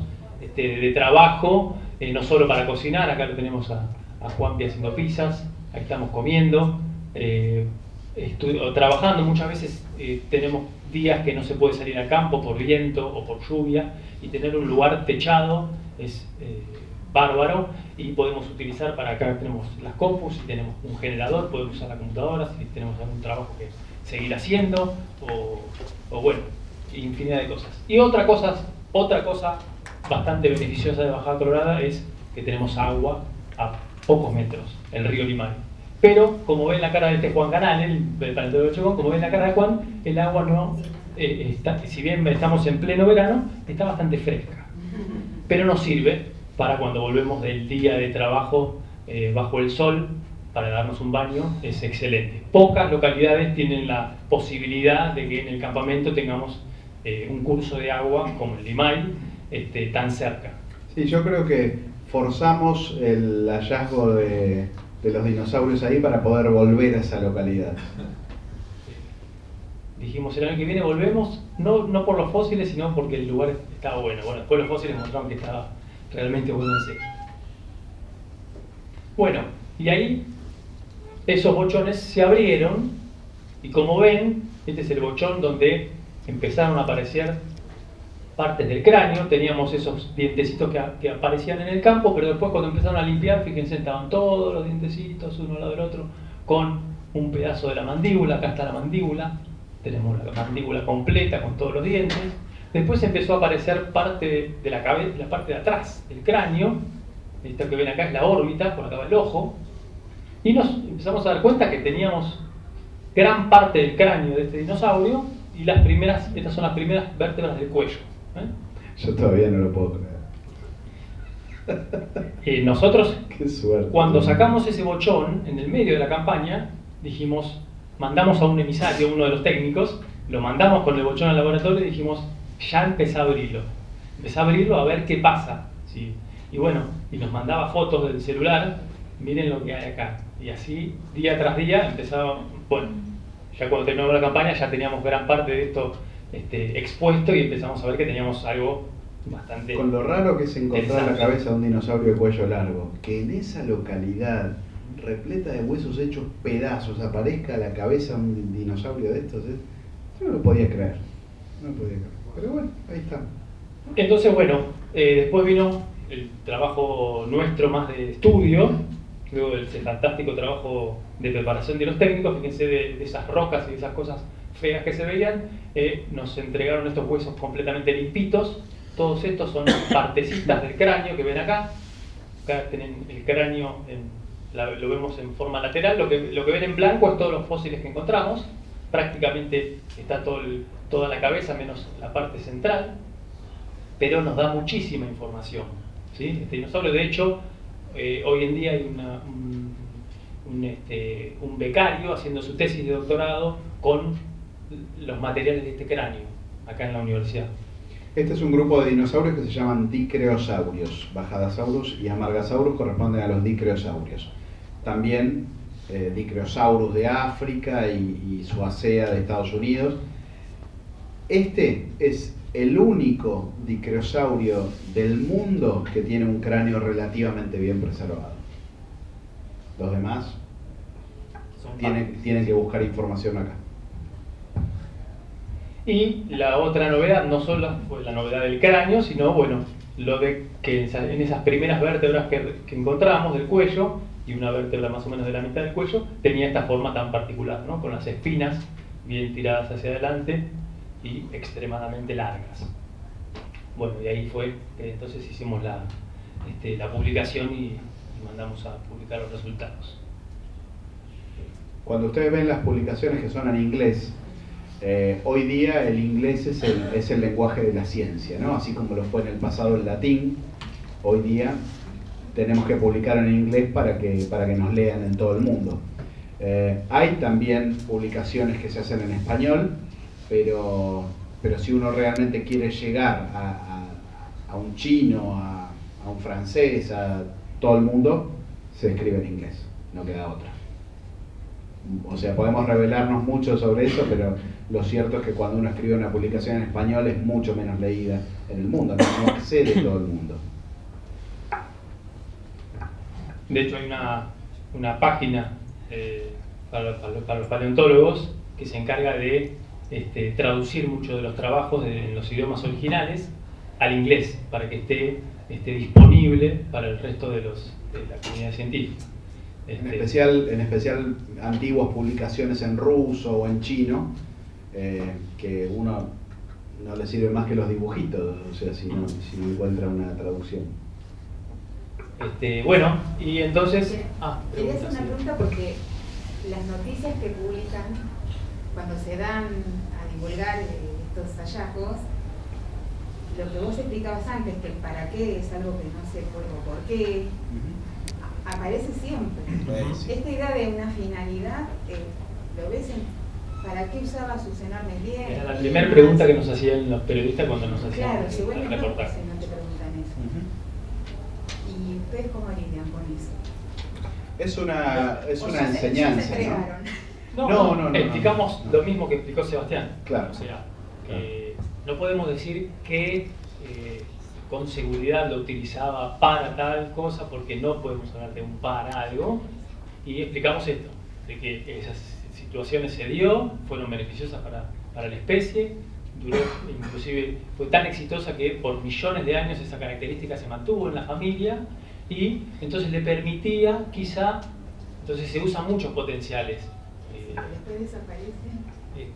de trabajo, no solo para cocinar, acá lo tenemos a Juanpi haciendo pizzas, ahí estamos comiendo, trabajando. Muchas veces tenemos días que no se puede salir al campo por viento o por lluvia, y tener un lugar techado es bárbaro, y podemos utilizar, para acá tenemos las compus y tenemos un generador, podemos usar la computadora si tenemos algún trabajo que seguir haciendo, o bueno, infinidad de cosas. Y otra cosa bastante beneficiosa de Bajada Colorada es que tenemos agua a pocos metros, el río Limay. Pero, como ven la cara de este Juan Canal, el paleontólogo Chocón, como ven la cara de Juan, el agua no está, si bien estamos en pleno verano, está bastante fresca. Pero nos sirve para cuando volvemos del día de trabajo bajo el sol, para darnos un baño, es excelente. Pocas localidades tienen la posibilidad de que en el campamento tengamos un curso de agua como el Limay, tan cerca. Sí, yo creo que forzamos el hallazgo de los dinosaurios ahí para poder volver a esa localidad. Dijimos, el año que viene volvemos, no por los fósiles, sino porque el lugar estaba bueno. Bueno, después los fósiles mostraron que estaba realmente bueno en serio. Bueno, y ahí esos bochones se abrieron, y como ven, este es el bochón donde empezaron a aparecer partes del cráneo. Teníamos esos dientecitos que aparecían en el campo, pero después cuando empezaron a limpiar, fíjense, estaban todos los dientecitos uno al lado del otro, con un pedazo de la mandíbula. Acá está la mandíbula, tenemos la mandíbula completa con todos los dientes. Después empezó a aparecer parte de la cabeza, la parte de atrás del cráneo. Esto que ven acá es la órbita, por acá va el ojo, y nos empezamos a dar cuenta que teníamos gran parte del cráneo de este dinosaurio, y estas son las primeras vértebras del cuello. Yo todavía no lo puedo creer. Nosotros, Qué suerte. Cuando sacamos ese bochón en el medio de la campaña, dijimos, mandamos a un emisario, uno de los técnicos, lo mandamos con el bochón al laboratorio y dijimos, ya empezá a abrirlo a ver qué pasa, ¿sí? Y bueno, y nos mandaba fotos del celular, miren lo que hay acá. Y así, día tras día, empezaba, bueno, ya cuando terminamos la campaña ya teníamos gran parte de esto expuesto, y empezamos a ver que teníamos algo bastante... Con lo raro que es encontrar la cabeza de un dinosaurio de cuello largo, que en esa localidad repleta de huesos hechos pedazos aparezca la cabeza de un dinosaurio de estos, yo no lo podía creer. Pero bueno, ahí está. Entonces, bueno, después vino el trabajo nuestro más de estudio, luego de ese fantástico trabajo de preparación de los técnicos, fíjense de esas rocas y de esas cosas feas que se veían, nos entregaron estos huesos completamente limpitos. Todos estos son partecitas del cráneo que ven acá. Acá tienen el cráneo, lo vemos en forma lateral. Lo que ven en blanco es todos los fósiles que encontramos. Prácticamente está toda la cabeza menos la parte central, pero nos da muchísima información, ¿sí? Este dinosaurio, de hecho, hoy en día hay un becario haciendo su tesis de doctorado con los materiales de este cráneo, acá en la universidad. Este es un grupo de dinosaurios que se llaman dicreosaurios. Bajadasaurus y Amargasaurus corresponden a los dicreosaurios. También Dicreosaurus de África y Suacea de Estados Unidos. Este es el único dicreosaurio del mundo que tiene un cráneo relativamente bien preservado. Los demás tienen que buscar información acá. Y la otra novedad, no solo fue la novedad del cráneo, sino bueno, lo de que en esas primeras vértebras que encontramos del cuello, y una vértebra más o menos de la mitad del cuello, tenía esta forma tan particular, ¿no? Con las espinas bien tiradas hacia adelante y extremadamente largas. Bueno, y ahí fue, entonces hicimos la publicación y mandamos a publicar los resultados. Cuando ustedes ven las publicaciones que son en inglés, hoy día el inglés es el lenguaje de la ciencia, ¿no? Así como lo fue en el pasado el latín, hoy día tenemos que publicar en inglés para que nos lean en todo el mundo. Hay también publicaciones que se hacen en español, pero si uno realmente quiere llegar a un chino, a un francés, a todo el mundo, se escribe en inglés, no queda otra. O sea, podemos revelarnos mucho sobre eso, pero lo cierto es que cuando uno escribe una publicación en español es mucho menos leída en el mundo, no accede todo el mundo. De hecho, hay una página para los paleontólogos que se encarga de traducir muchos de los trabajos en los idiomas originales al inglés, para que esté disponible para el resto de la comunidad científica. En especial antiguas publicaciones en ruso o en chino, que uno no le sirve más que los dibujitos, o sea, si no encuentra una traducción. Bueno, y entonces... Quería hacer una pregunta porque las noticias que publican, cuando se dan a divulgar estos hallazgos, lo que vos explicabas antes, que el para qué es algo que no sé por qué, aparece siempre. Sí. Esta idea de una finalidad, ¿lo ves para qué usaba sus enormes dientes? Era la primera pregunta que nos hacían los periodistas cuando nos hacían Claro, si vuelven locos reportaje. si no te preguntan eso. ¿Y ustedes cómo lidian con eso? Es una Ya se enseñanza, entregaron. ¿no? Explicamos lo mismo que explicó Sebastián. Claro. O sea, no podemos decir que con seguridad lo utilizaba para tal cosa, porque no podemos hablar de un para algo, y explicamos esto, de que esas situaciones se dio, fueron beneficiosas para la especie, duró, inclusive fue tan exitosa que por millones de años esa característica se mantuvo en la familia, y entonces le permitía, quizá, entonces se usan muchos potenciales. Después desaparece.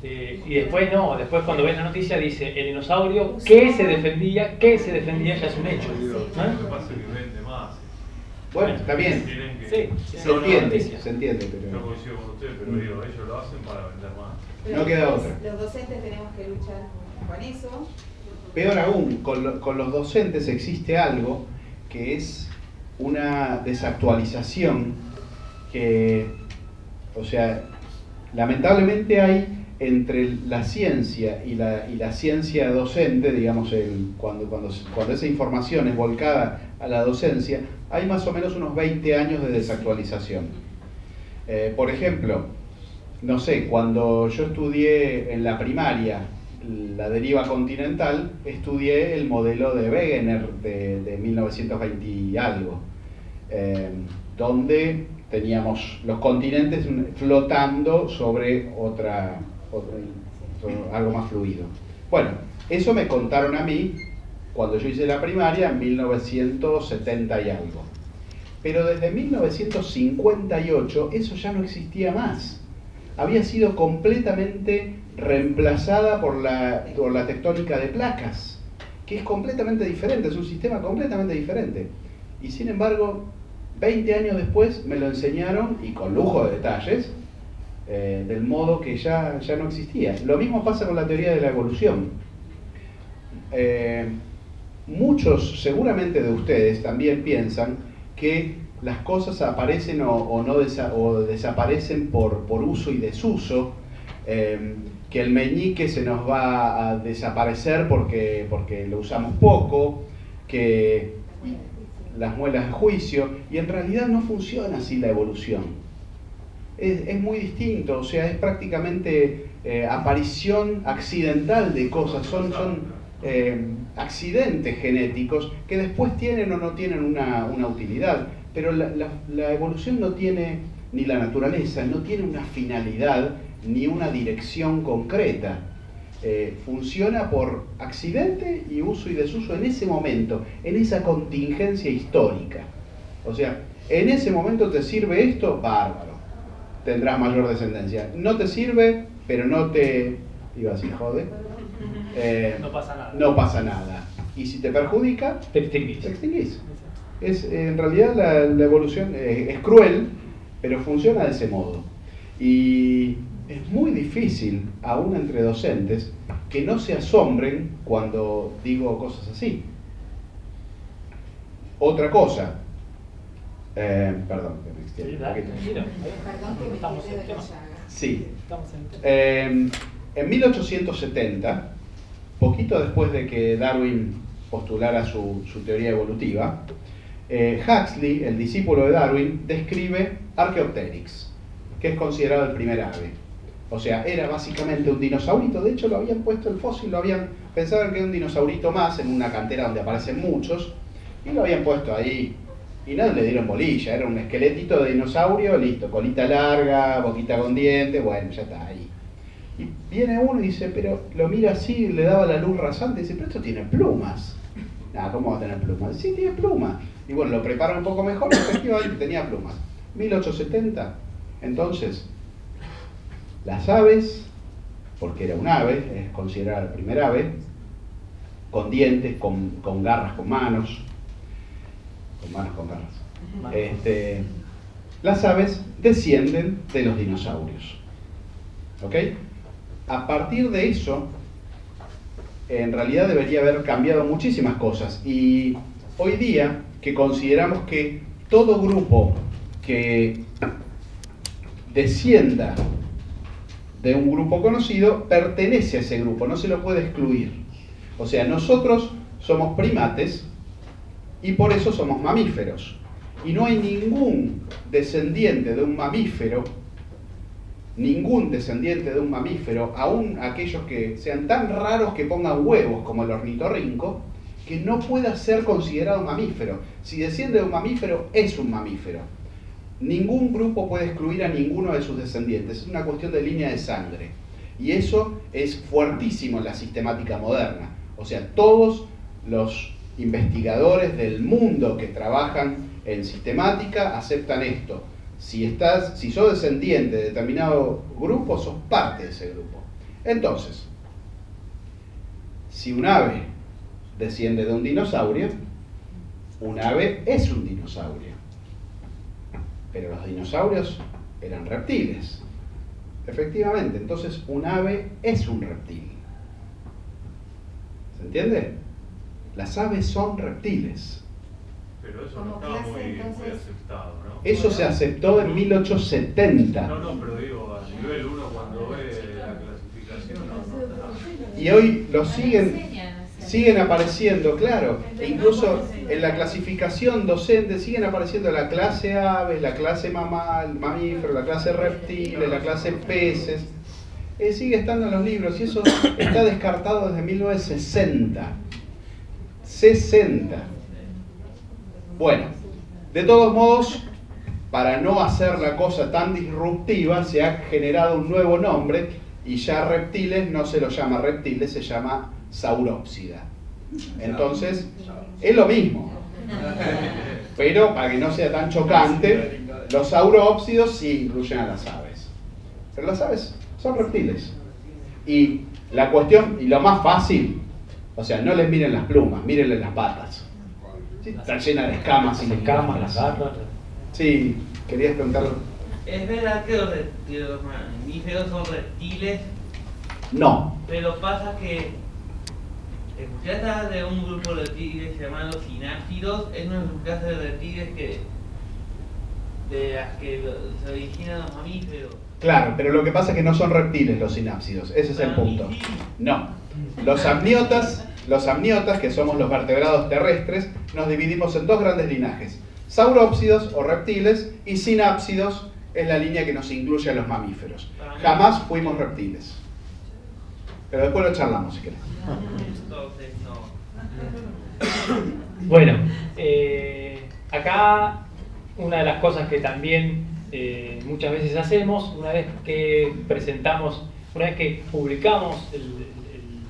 Y después no, después cuando ves la noticia dice el dinosaurio que se defendía ya es un hecho. Lo que pasa es que vende más. Bueno, está bien. Tienen que... Sí, Se entiende, Yo pero coincido con usted, pero digo, ellos lo hacen para vender más. Pero no queda después otra. Los docentes tenemos que luchar con eso. Peor aún, con los docentes existe algo que es una desactualización que, o sea, lamentablemente hay entre la ciencia y la ciencia docente, digamos, cuando esa información es volcada a la docencia, hay más o menos unos 20 años de desactualización. Por ejemplo, no sé, cuando yo estudié en la primaria la deriva continental, estudié el modelo de Wegener de 1920 y algo, donde teníamos los continentes flotando sobre algo más fluido. Bueno, eso me contaron a mí cuando yo hice la primaria en 1970 y algo. pero desde 1958 eso ya no existía más. Había sido completamente reemplazada por la tectónica de placas, que es completamente diferente, es un sistema completamente diferente. Y sin embargo, 20 años después me lo enseñaron, y con lujo de detalles, del modo que ya no existía. Lo mismo pasa con la teoría de la evolución. Muchos, seguramente de ustedes, también piensan que las cosas aparecen o desaparecen por uso y desuso, que el meñique se nos va a desaparecer porque lo usamos poco, que las muelas de juicio, y en realidad no funciona así la evolución. Es muy distinto, o sea, es prácticamente aparición accidental de cosas, son accidentes genéticos que después tienen o no tienen una utilidad, pero la evolución no tiene, ni la naturaleza, no tiene una finalidad ni una dirección concreta. Funciona por accidente y uso y desuso en ese momento, en esa contingencia histórica. O sea, en ese momento te sirve esto, bárbaro, tendrás mayor descendencia. No te sirve, pero no te... iba a decir jode. No pasa nada. No pasa nada. Y si te perjudica, te extinguís. Te extinguís. En realidad la evolución es cruel, pero funciona de ese modo. Y es muy difícil, aún entre docentes, que no se asombren cuando digo cosas así. Otra cosa, perdón, que me extiendo un poquito. Perdón que me Estamos quedé en de tema. la llaga. Sí. Estamos en En 1870, poquito después de que Darwin postulara su teoría evolutiva, Huxley, el discípulo de Darwin, describe Archaeopteryx, que es considerado el primer ave. O sea, era básicamente un dinosaurito. De hecho, lo habían puesto el fósil, pensaban que era un dinosaurito más en una cantera donde aparecen muchos, y lo habían puesto ahí. Y no le dieron bolilla, era un esqueletito de dinosaurio, listo, colita larga, boquita con dientes, bueno, ya está ahí. Y viene uno y dice, pero lo mira así, le daba la luz rasante, y dice, pero esto tiene plumas. Nada, ¿cómo va a tener plumas? Sí, tiene plumas. Y bueno, lo preparan un poco mejor, y efectivamente tenía plumas. 1870, entonces, las aves, porque era un ave, es considerada el primer ave, con dientes, con garras, con manos con garras. Las aves descienden de los dinosaurios. ¿Ok? A partir de eso, en realidad debería haber cambiado muchísimas cosas. Y hoy día, que consideramos que todo grupo que descienda de un grupo conocido pertenece a ese grupo, no se lo puede excluir. O sea, nosotros somos primates y por eso somos mamíferos. Y no hay ningún descendiente de un mamífero, aún aquellos que sean tan raros que pongan huevos como el ornitorrinco, que no pueda ser considerado mamífero. Si desciende de un mamífero, es un mamífero. Ningún grupo puede excluir a ninguno de sus descendientes, es una cuestión de línea de sangre. Y eso es fuertísimo en la sistemática moderna. O sea, todos los investigadores del mundo que trabajan en sistemática aceptan esto. Si sos descendiente de determinado grupo, sos parte de ese grupo. Entonces, si un ave desciende de un dinosaurio, un ave es un dinosaurio. Pero los dinosaurios eran reptiles. Efectivamente, entonces un ave es un reptil. ¿Se entiende? Las aves son reptiles. Pero eso no estaba muy aceptado, ¿no? Eso se aceptó en 1870. No, pero digo, a nivel 1 cuando ve la clasificación, no. Y hoy lo siguen apareciendo, claro. E incluso en la clasificación docente siguen apareciendo la clase aves, la clase mamífero, la clase reptiles, la clase peces. Sigue estando en los libros y eso está descartado desde 1960. 60. Bueno, de todos modos, para no hacer la cosa tan disruptiva, se ha generado un nuevo nombre y ya reptiles no se lo llama reptiles, se llama saurópsida. Entonces, es lo mismo. Pero para que no sea tan chocante, los sauroópsidos sí incluyen a las aves. Pero las aves son reptiles. Y la cuestión, y lo más fácil, o sea, no les miren las plumas, mírenle las patas. Sí, están llenas de escamas y escamas, las garras. Sí, querías preguntarlo. ¿Es verdad que los mamíferos son reptiles? No. Pero pasa que escuché hablar de un grupo de reptiles llamados sinápsidos. Es una clase de reptiles de las que se originan los mamíferos. Claro, pero lo que pasa es que no son reptiles los sinápsidos, ese es el punto. No. Los amniotas, que somos los vertebrados terrestres, nos dividimos en dos grandes linajes. Saurópsidos o reptiles y sinápsidos es la línea que nos incluye a los mamíferos. Jamás fuimos reptiles. Pero después lo charlamos si querés. Entonces, no. Bueno, acá una de las cosas que también muchas veces hacemos, una vez que publicamos el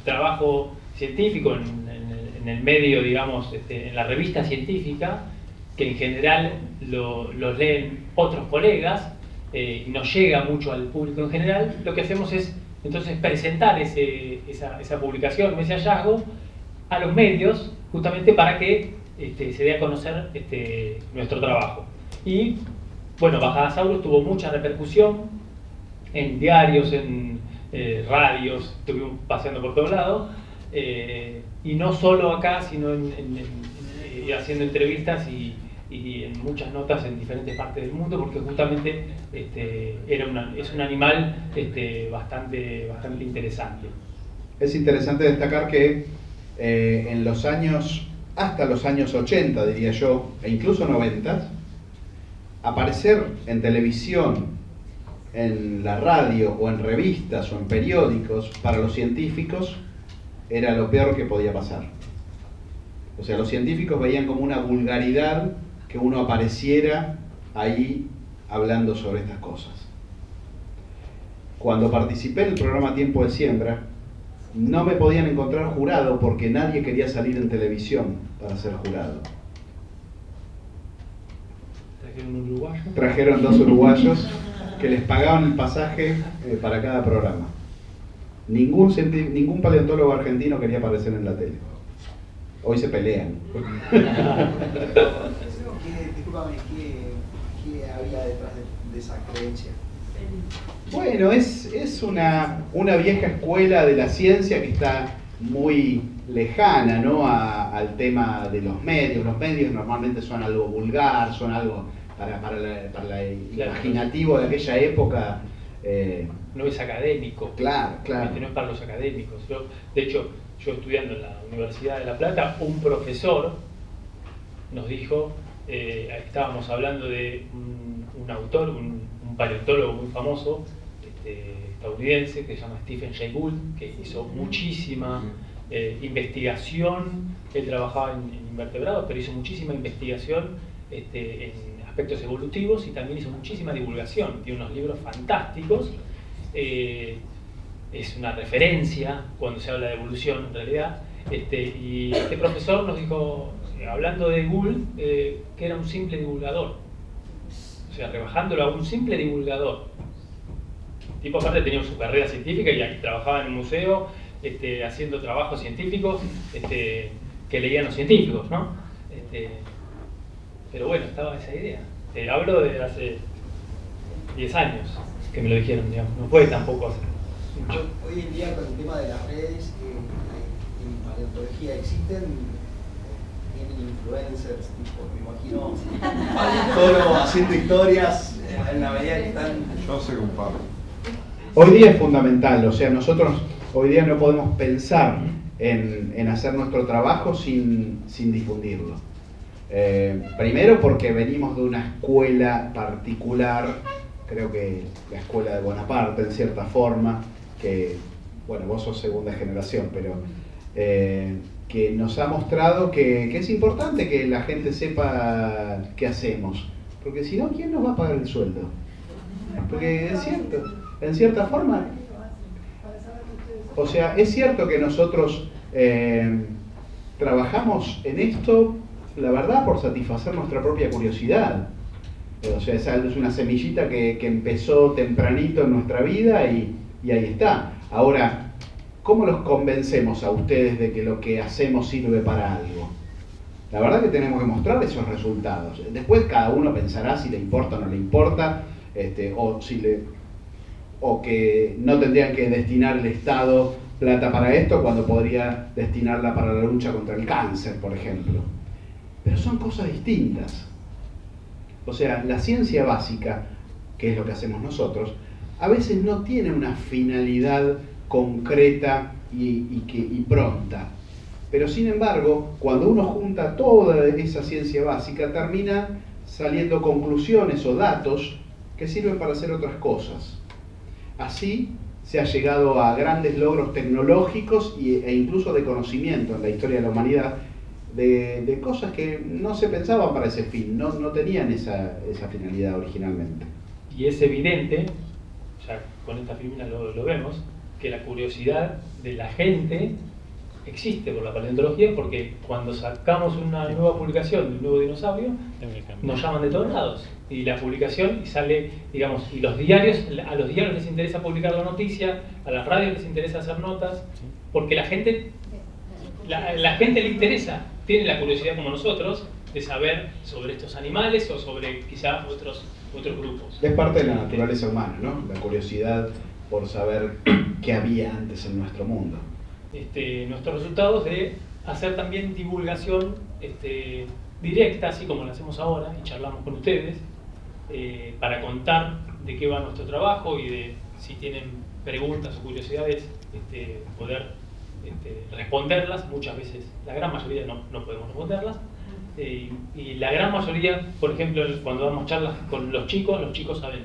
trabajo científico en el medio, digamos, en la revista científica, que en general los leen otros colegas y nos llega mucho al público en general, lo que hacemos es entonces presentar esa publicación, ese hallazgo a los medios, justamente para que se dé a conocer nuestro trabajo. Y bueno, Bajadasaurus tuvo mucha repercusión en diarios, en radios, estuvimos paseando por todos lados, y no solo acá, sino haciendo entrevistas y en muchas notas en diferentes partes del mundo, porque justamente es un animal bastante interesante. Es interesante destacar que en los años, hasta los años 80 diría yo, e incluso 90, aparecer en televisión, en la radio o en revistas o en periódicos para los científicos era lo peor que podía pasar. O sea, los científicos veían como una vulgaridad que uno apareciera ahí hablando sobre estas cosas. Cuando participé en el programa Tiempo de Siembra, no me podían encontrar jurado porque nadie quería salir en televisión para ser jurado. ¿Trajeron un uruguayo? Trajeron 2 uruguayos que les pagaban el pasaje para cada programa. Ningún paleontólogo argentino quería aparecer en la tele. Hoy se pelean. Discúlpame, ¿qué había detrás de esa creencia? Bueno, es una vieja escuela de la ciencia que está muy lejana, ¿no?, al tema de los medios. Los medios normalmente son algo vulgar, son algo para el imaginativo de aquella época. No es académico. Claro. No es para los académicos. De hecho, yo estudiando en la Universidad de La Plata, un profesor nos dijo, estábamos hablando de un autor, un paleontólogo muy famoso, estadounidense, que se llama Stephen Jay Gould, que hizo muchísima investigación. Él trabajaba en invertebrados, pero hizo muchísima investigación en aspectos evolutivos y también hizo muchísima divulgación. Tiene unos libros fantásticos. Es una referencia cuando se habla de evolución en realidad, y este profesor nos dijo, hablando de Gould, que era un simple divulgador, o sea, rebajándolo a un simple divulgador. El tipo aparte tenía su carrera científica y trabajaba en un museo haciendo trabajos científicos que leían los científicos, ¿no? Pero bueno, estaba esa idea. Hablo de hace 10 años que me lo dijeron, digamos, no fue tampoco hace mucho. Hoy en día con el tema de las redes, en paleontología existen influencers, tipo, me imagino paleontólogos haciendo historias en la medida que están... Yo sé un par. Hoy día es fundamental, o sea, nosotros hoy día no podemos pensar en hacer nuestro trabajo sin difundirlo. Primero porque venimos de una escuela particular, creo que la escuela de Bonaparte en cierta forma, que, bueno, vos sos segunda generación, pero que nos ha mostrado que es importante que la gente sepa qué hacemos, porque si no, ¿quién nos va a pagar el sueldo? Porque es cierto, en cierta forma, o sea, es cierto que nosotros trabajamos en esto la verdad, por satisfacer nuestra propia curiosidad. O sea, es una semillita que empezó tempranito en nuestra vida y ahí está. Ahora, ¿cómo los convencemos a ustedes de que lo que hacemos sirve para algo? La verdad que tenemos que mostrar esos resultados. Después cada uno pensará si le importa o no le importa, o que no tendrían que destinar el Estado plata para esto cuando podría destinarla para la lucha contra el cáncer, por ejemplo. Pero son cosas distintas. O sea, la ciencia básica, que es lo que hacemos nosotros, a veces no tiene una finalidad concreta y pronta. Pero sin embargo, cuando uno junta toda esa ciencia básica, termina saliendo conclusiones o datos que sirven para hacer otras cosas. Así se ha llegado a grandes logros tecnológicos e incluso de conocimiento en la historia de la humanidad, de cosas que no se pensaban para ese fin, no tenían esa finalidad originalmente. Y es evidente, ya con esta filmina lo vemos, que la curiosidad de la gente existe por la paleontología, porque cuando sacamos una nueva publicación de un nuevo dinosaurio, nos llaman de todos lados. Y la publicación sale, digamos, y los diarios, a los diarios les interesa publicar la noticia, a las radios les interesa hacer notas, porque la gente le interesa, tiene la curiosidad como nosotros de saber sobre estos animales o sobre quizá otros grupos. Es parte de la naturaleza humana, ¿no? La curiosidad por saber qué había antes en nuestro mundo. Nuestros resultados de hacer también divulgación directa, así como lo hacemos ahora, y charlamos con ustedes, para contar de qué va nuestro trabajo y de si tienen preguntas o curiosidades, poder responderlas. Muchas veces, la gran mayoría no podemos responderlas, y la gran mayoría, por ejemplo, cuando damos charlas con los chicos saben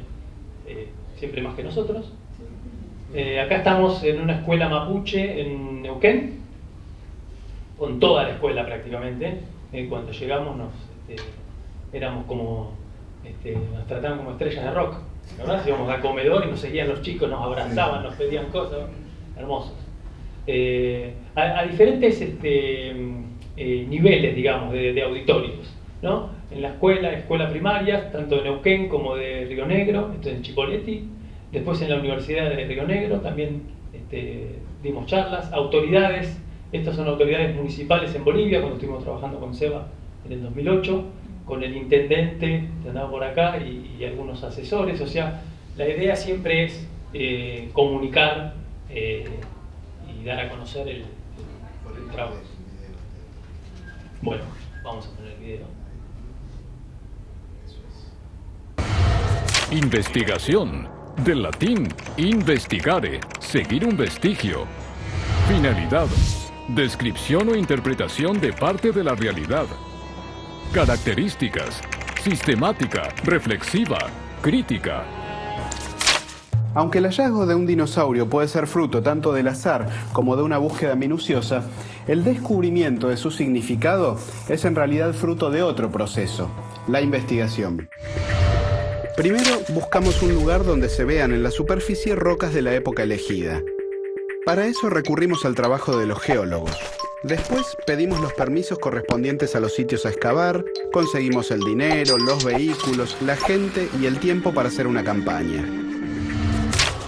siempre más que nosotros. Acá estamos en una escuela mapuche en Neuquén, con toda la escuela prácticamente. Cuando llegamos éramos como, nos trataban como estrellas de rock, ¿verdad? Íbamos al comedor y nos seguían los chicos, nos abrazaban, nos pedían cosas, hermosos. A diferentes niveles, digamos, de auditorios, ¿no? En la escuela primaria, tanto de Neuquén como de Río Negro, esto en Chipoleti. Después en la Universidad de Río Negro también dimos charlas. Autoridades, estas son autoridades municipales en Bolivia, cuando estuvimos trabajando con Seba en el 2008, con el intendente que andaba por acá y algunos asesores. O sea, la idea siempre es comunicar y dar a conocer el trabajo. Bueno, vamos a poner el video. Investigación. Del latín investigare, seguir un vestigio. Finalidad, descripción o interpretación de parte de la realidad. Características, sistemática, reflexiva, crítica. Aunque el hallazgo de un dinosaurio puede ser fruto tanto del azar como de una búsqueda minuciosa, el descubrimiento de su significado es en realidad fruto de otro proceso, la investigación. Primero, buscamos un lugar donde se vean en la superficie rocas de la época elegida. Para eso recurrimos al trabajo de los geólogos. Después pedimos los permisos correspondientes a los sitios a excavar, conseguimos el dinero, los vehículos, la gente y el tiempo para hacer una campaña.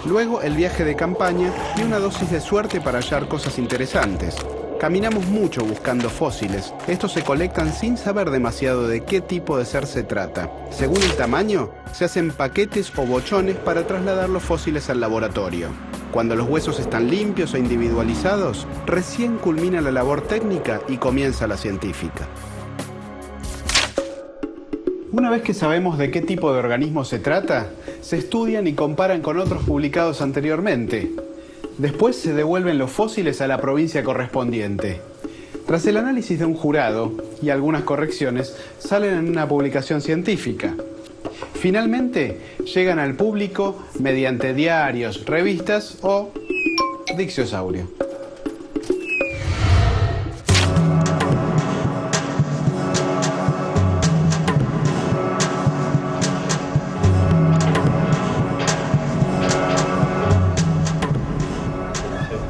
Luego el viaje de campaña y una dosis de suerte para hallar cosas interesantes. Caminamos mucho buscando fósiles. Estos se colectan sin saber demasiado de qué tipo de ser se trata. Según el tamaño, se hacen paquetes o bochones para trasladar los fósiles al laboratorio. Cuando los huesos están limpios e individualizados, recién culmina la labor técnica y comienza la científica. Una vez que sabemos de qué tipo de organismo se trata, se estudian y comparan con otros publicados anteriormente. Después se devuelven los fósiles a la provincia correspondiente. Tras el análisis de un jurado y algunas correcciones, salen en una publicación científica. Finalmente, llegan al público mediante diarios, revistas o dicciosaurio.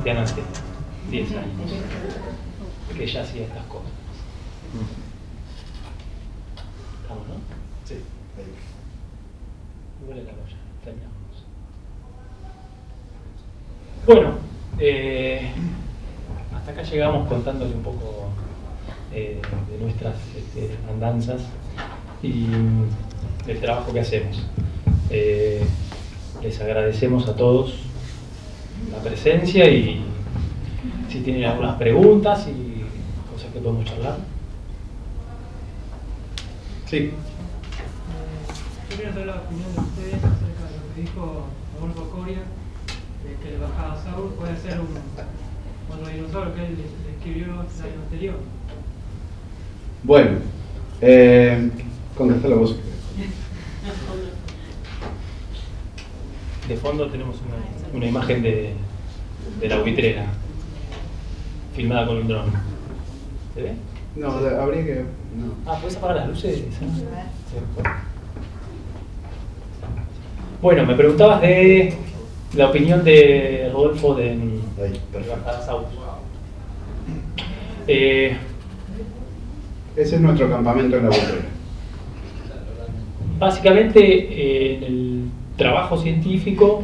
Hace 10 años que ella hacía estas cosas. Bueno, hasta acá llegamos contándole un poco de nuestras andanzas y del trabajo que hacemos. Les agradecemos a todos la presencia y si tienen algunas preguntas y cosas que podemos charlar. Sí. Quería saber la opinión de ustedes acerca de lo que dijo Adolfo Coria, de que el bajada Saur puede ser otro dinosaurio que él describió el año anterior. Bueno, contesta la voz. De fondo tenemos una imagen de la buitrera, filmada con un dron. ¿Se ve? No, habría que... No. ¿Puedes apagar las luces? Bueno, me preguntabas de la opinión de Rodolfo de Bajada Saur. Ese es nuestro campamento en la buitrera. Básicamente, en el trabajo científico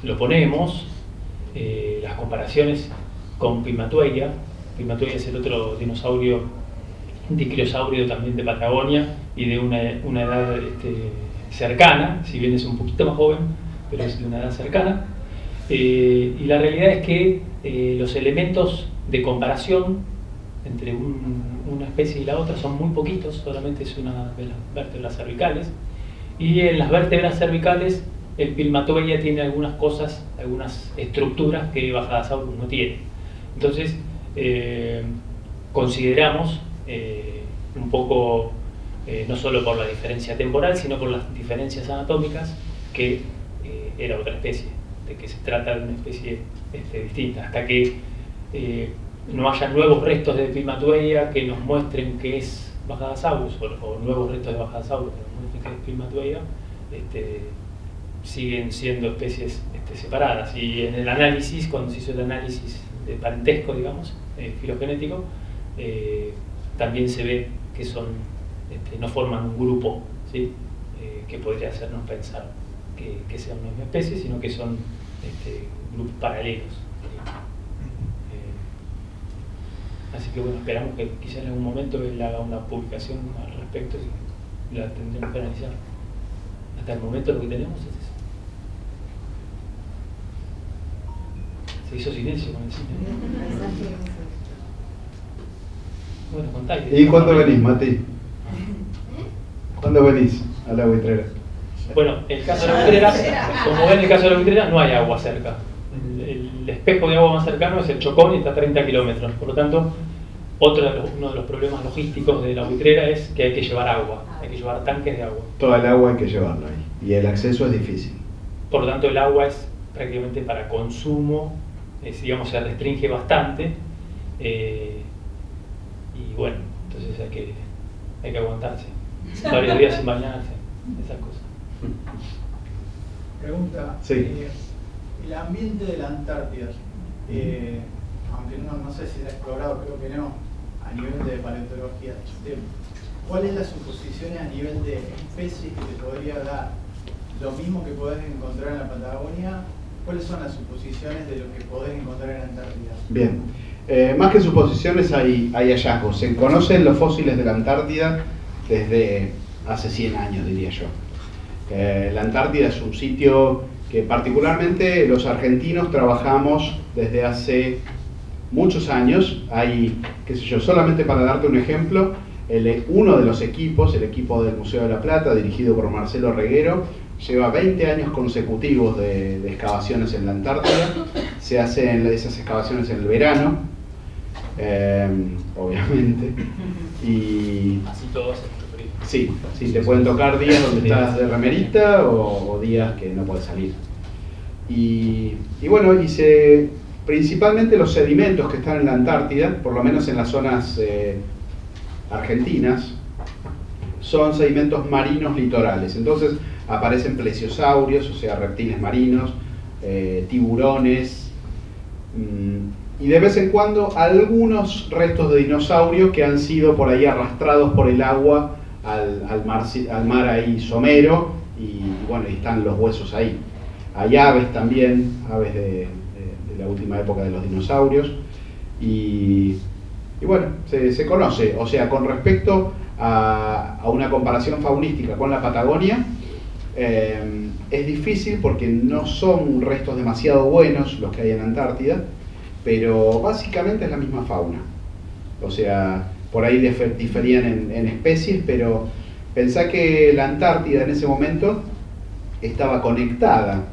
lo ponemos, las comparaciones con Pimatueia. Pimatueia es el otro dinosaurio, dicriosaurio también de Patagonia y de una edad cercana, si bien es un poquito más joven, pero es de una edad cercana. Y la realidad es que los elementos de comparación entre una especie y la otra son muy poquitos, solamente es una de las vértebras cervicales. Y en las vértebras cervicales el Pimatueia tiene algunas cosas, algunas estructuras que Bajadasaurus no tiene. Entonces consideramos un poco, no solo por la diferencia temporal, sino por las diferencias anatómicas, que era otra especie, de que se trata de una especie distinta, hasta que no haya nuevos restos de Pimatueia que nos muestren que es Bajadasaurus, o nuevos restos de Bajadasaurus que nos muestren que es Pimatueia, siguen siendo especies separadas. Y en el análisis, cuando se hizo el análisis de parentesco, digamos, filogenético, también se ve que son, no forman un grupo, ¿sí? Que podría hacernos pensar que sean una misma especie, sino que son grupos paralelos. Así que bueno, esperamos que quizá en algún momento él haga una publicación al respecto y la tendremos que analizar. Hasta el momento lo que tenemos es eso. Se hizo silencio con el cine. Bueno, contale. ¿Y cuándo venís, Mati? ¿Cuándo venís a la buitrera? Bueno, en el caso de la buitrera, como ven, en el caso de la buitrera no hay agua cerca. El espejo de agua más cercano es el Chocón y está a 30 kilómetros. Por lo tanto, uno de los problemas logísticos de la buitrera es que hay que llevar agua, hay que llevar tanques de agua. Toda el agua hay que llevarla ahí y el acceso es difícil. Por lo tanto, el agua es prácticamente para consumo, digamos, se restringe bastante. Y bueno, entonces hay que aguantarse varios días sin bañarse, esas cosas. Pregunta. Sí. El ambiente de la Antártida, aunque no sé si se ha explorado, creo que no, a nivel de paleontología, ¿cuál es la suposición a nivel de especies que te podría dar? Lo mismo que podés encontrar en la Patagonia, ¿cuáles son las suposiciones de lo que podés encontrar en la Antártida? Bien, más que suposiciones hay hallazgos. Se conocen los fósiles de la Antártida desde hace 100 años, diría yo. La Antártida es un sitio que particularmente los argentinos trabajamos desde hace muchos años. Hay, qué sé yo, solamente para darte un ejemplo, uno de los equipos, el equipo del Museo de la Plata, dirigido por Marcelo Reguero, lleva 20 años consecutivos de excavaciones en la Antártida. Se hacen esas excavaciones en el verano, obviamente. Y así todo hace mucho frío. Sí, te pueden tocar días donde estás de remerita o días que no puedes salir. Y bueno, principalmente los sedimentos que están en la Antártida, por lo menos en las zonas argentinas, son sedimentos marinos litorales. Entonces aparecen plesiosaurios, o sea, reptiles marinos, tiburones, y de vez en cuando algunos restos de dinosaurios que han sido por ahí arrastrados por el agua al mar ahí somero, y bueno, y están los huesos ahí. Hay aves también, aves de la última época de los dinosaurios. Y bueno, se conoce, o sea, con respecto a una comparación faunística con la Patagonia, es difícil porque no son restos demasiado buenos los que hay en Antártida, pero básicamente es la misma fauna. O sea, por ahí diferían en especies, pero pensá que la Antártida en ese momento estaba conectada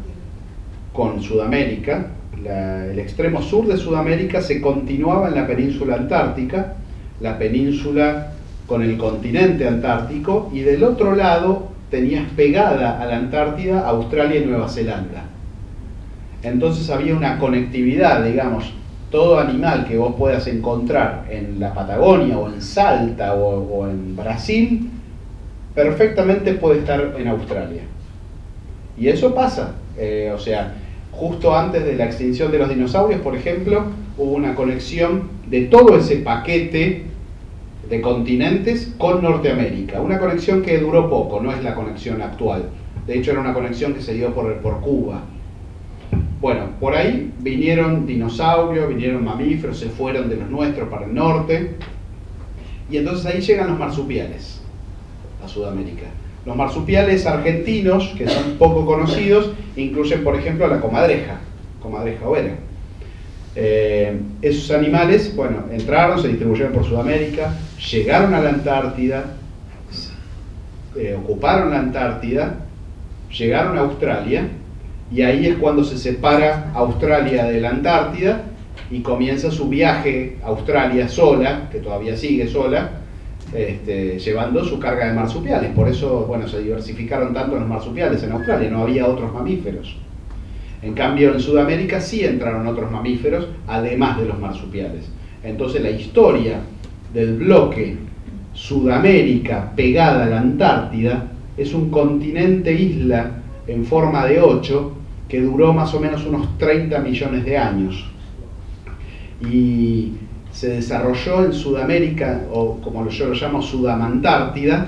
con Sudamérica. El extremo sur de Sudamérica se continuaba en la península antártica, la península con el continente antártico, y del otro lado tenías pegada a la Antártida Australia y Nueva Zelanda. Entonces había una conectividad, digamos, todo animal que vos puedas encontrar en la Patagonia o en Salta o en Brasil, perfectamente puede estar en Australia. Y eso pasa, o sea, justo antes de la extinción de los dinosaurios, por ejemplo, hubo una conexión de todo ese paquete de continentes con Norteamérica. Una conexión que duró poco, no es la conexión actual. De hecho, era una conexión que se dio por Cuba. Bueno, por ahí vinieron dinosaurios, vinieron mamíferos, se fueron de los nuestros para el norte. Y entonces ahí llegan los marsupiales a Sudamérica. Los marsupiales argentinos, que son poco conocidos, incluyen, por ejemplo, a la comadreja overa. Esos animales, bueno, entraron, se distribuyeron por Sudamérica, llegaron a la Antártida, ocuparon la Antártida, llegaron a Australia, y ahí es cuando se separa Australia de la Antártida y comienza su viaje a Australia sola, que todavía sigue sola, llevando su carga de marsupiales. Por eso, bueno, se diversificaron tanto los marsupiales en Australia, no había otros mamíferos. En cambio, en Sudamérica sí entraron otros mamíferos, además de los marsupiales. Entonces la historia del bloque Sudamérica pegada a la Antártida es un continente-isla en forma de 8 que duró más o menos unos 30 millones de años. Y se desarrolló en Sudamérica, o como yo lo llamo Sudamantártida,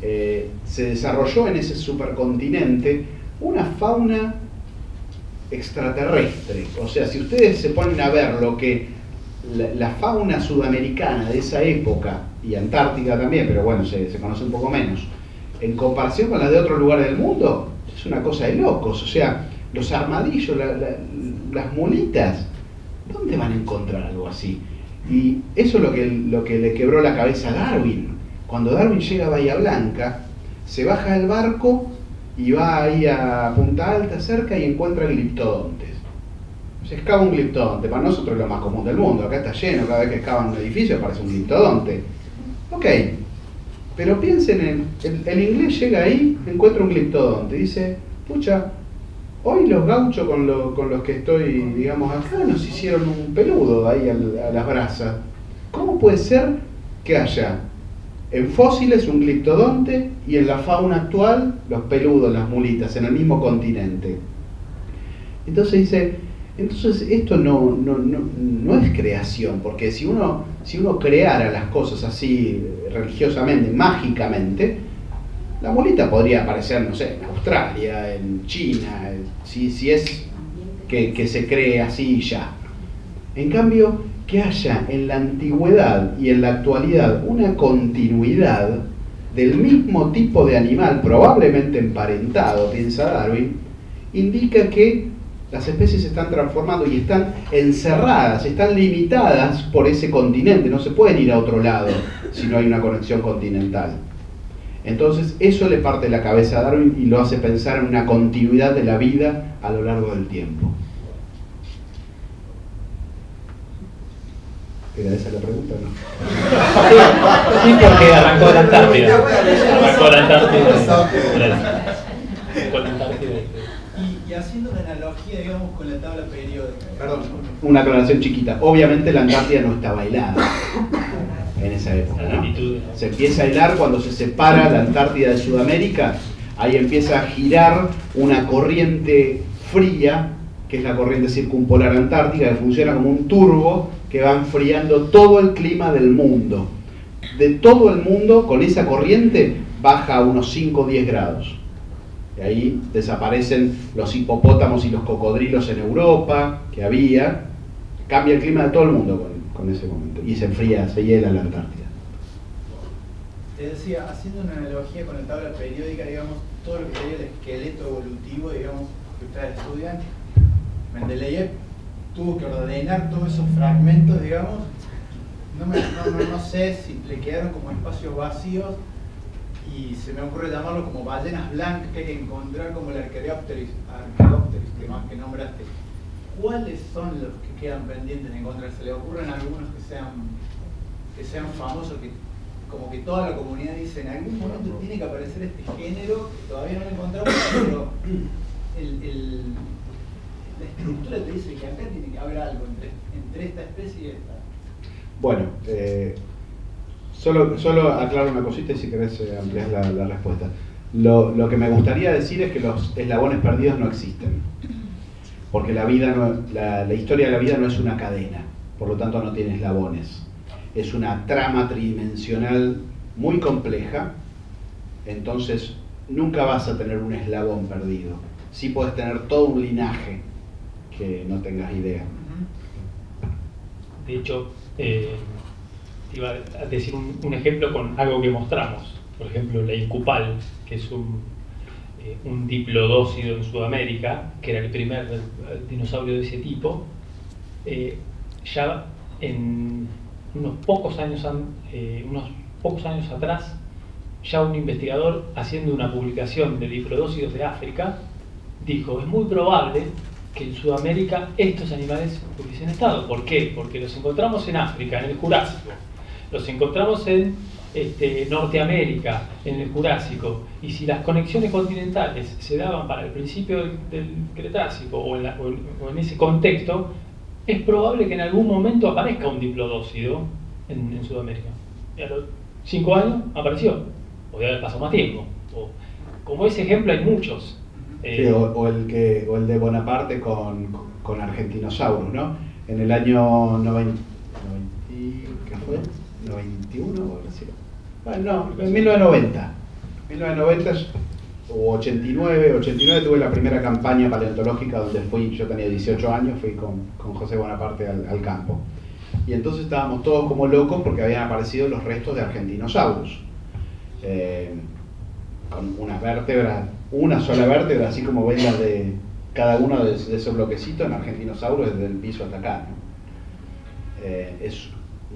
se desarrolló en ese supercontinente una fauna extraterrestre. O sea, si ustedes se ponen a ver lo que la fauna sudamericana de esa época, y antártica también, pero bueno, se conoce un poco menos, en comparación con la de otros lugares del mundo, es una cosa de locos. O sea, los armadillos, las mulitas, ¿dónde van a encontrar algo así? Y eso es lo que le quebró la cabeza a Darwin. Cuando Darwin llega a Bahía Blanca, se baja del barco y va ahí a Punta Alta cerca y encuentra gliptodontes. Se excava un gliptodonte, para nosotros es lo más común del mundo, acá está lleno, cada vez que excavan un edificio aparece un gliptodonte. Ok, pero piensen el inglés llega ahí, encuentra un gliptodonte, dice, pucha, hoy los gauchos con los que estoy, digamos, acá nos hicieron un peludo ahí a las brasas. ¿Cómo puede ser que haya en fósiles un gliptodonte y en la fauna actual los peludos, las mulitas, en el mismo continente? Entonces dice, esto no es creación, porque si uno creara las cosas así religiosamente, mágicamente, la mulita podría aparecer, no sé, en Australia, en China, si es que se cree así ya. En cambio, que haya en la antigüedad y en la actualidad una continuidad del mismo tipo de animal, probablemente emparentado, piensa Darwin, indica que las especies se están transformando y están encerradas, están limitadas por ese continente, no se pueden ir a otro lado si no hay una conexión continental. Entonces eso le parte la cabeza a Darwin y lo hace pensar en una continuidad de la vida a lo largo del tiempo. ¿Era esa la pregunta o no? Sí, porque arrancó la Antártida. Arrancó la Antártida. Y haciendo una analogía, digamos, con la tabla periódica. Perdón. Una aclaración chiquita. Obviamente la Antártida no estaba helada en esa época, ¿no? Se empieza a helar cuando se separa la Antártida de Sudamérica. Ahí empieza a girar una corriente fría, que es la corriente circumpolar antártica, que funciona como un turbo que va enfriando todo el clima del mundo. De todo el mundo, con esa corriente, baja a unos 5 o 10 grados. Y ahí desaparecen los hipopótamos y los cocodrilos en Europa, que había. Cambia el clima de todo el mundo con ese momento. Y se enfría, se hiela la Antártida. Te decía, haciendo una analogía con la tabla periódica, digamos, todo lo que sería el esqueleto evolutivo, digamos, que ustedes estudian, Mendeleev tuvo que ordenar todos esos fragmentos, digamos. No sé si le quedaron como espacios vacíos, y se me ocurre llamarlo como ballenas blancas que hay que encontrar, como el Archaeopteryx que nombraste. ¿Cuáles son los que quedan pendientes de encontrar? ¿Se le ocurren algunos que sean famosos, que como que toda la comunidad dice en algún momento tiene que aparecer este género, que todavía no lo encontramos, pero la estructura te dice que acá tiene que haber algo entre esta especie y esta? Bueno, solo aclaro una cosita y si querés ampliar la respuesta. Lo que me gustaría decir es que los eslabones perdidos no existen. Porque la historia de la vida no es una cadena, por lo tanto no tiene eslabones. Es una trama tridimensional muy compleja, entonces nunca vas a tener un eslabón perdido. Sí puedes tener todo un linaje que no tengas idea. De hecho, iba a decir un ejemplo con algo que mostramos. Por ejemplo, la Incupal, que es un diplodócido en Sudamérica, que era el primer dinosaurio de ese tipo. Ya en unos pocos años atrás, ya un investigador haciendo una publicación de diplodócidos de África dijo: es muy probable que en Sudamérica estos animales hubiesen estado. ¿Por qué? Porque los encontramos en África, en el Jurásico, los encontramos en Norteamérica, en el Jurásico, y si las conexiones continentales se daban para el principio del Cretácico o en ese contexto, es probable que en algún momento aparezca un diplodócido en Sudamérica. Y a los 5 años apareció, o debe haber pasado más tiempo. Como ese ejemplo hay muchos. Sí, o el de Bonaparte con Argentinosaurus, ¿no? En el año 91 o algo así. Bueno, no, en 1990 o 89 tuve la primera campaña paleontológica donde yo tenía 18 años, fui con José Bonaparte al campo. Y entonces estábamos todos como locos porque habían aparecido los restos de Argentinosaurus. Con una sola vértebra, así como ven las de cada uno de esos bloquecitos en Argentinosaurus desde el piso hasta acá, ¿no? Es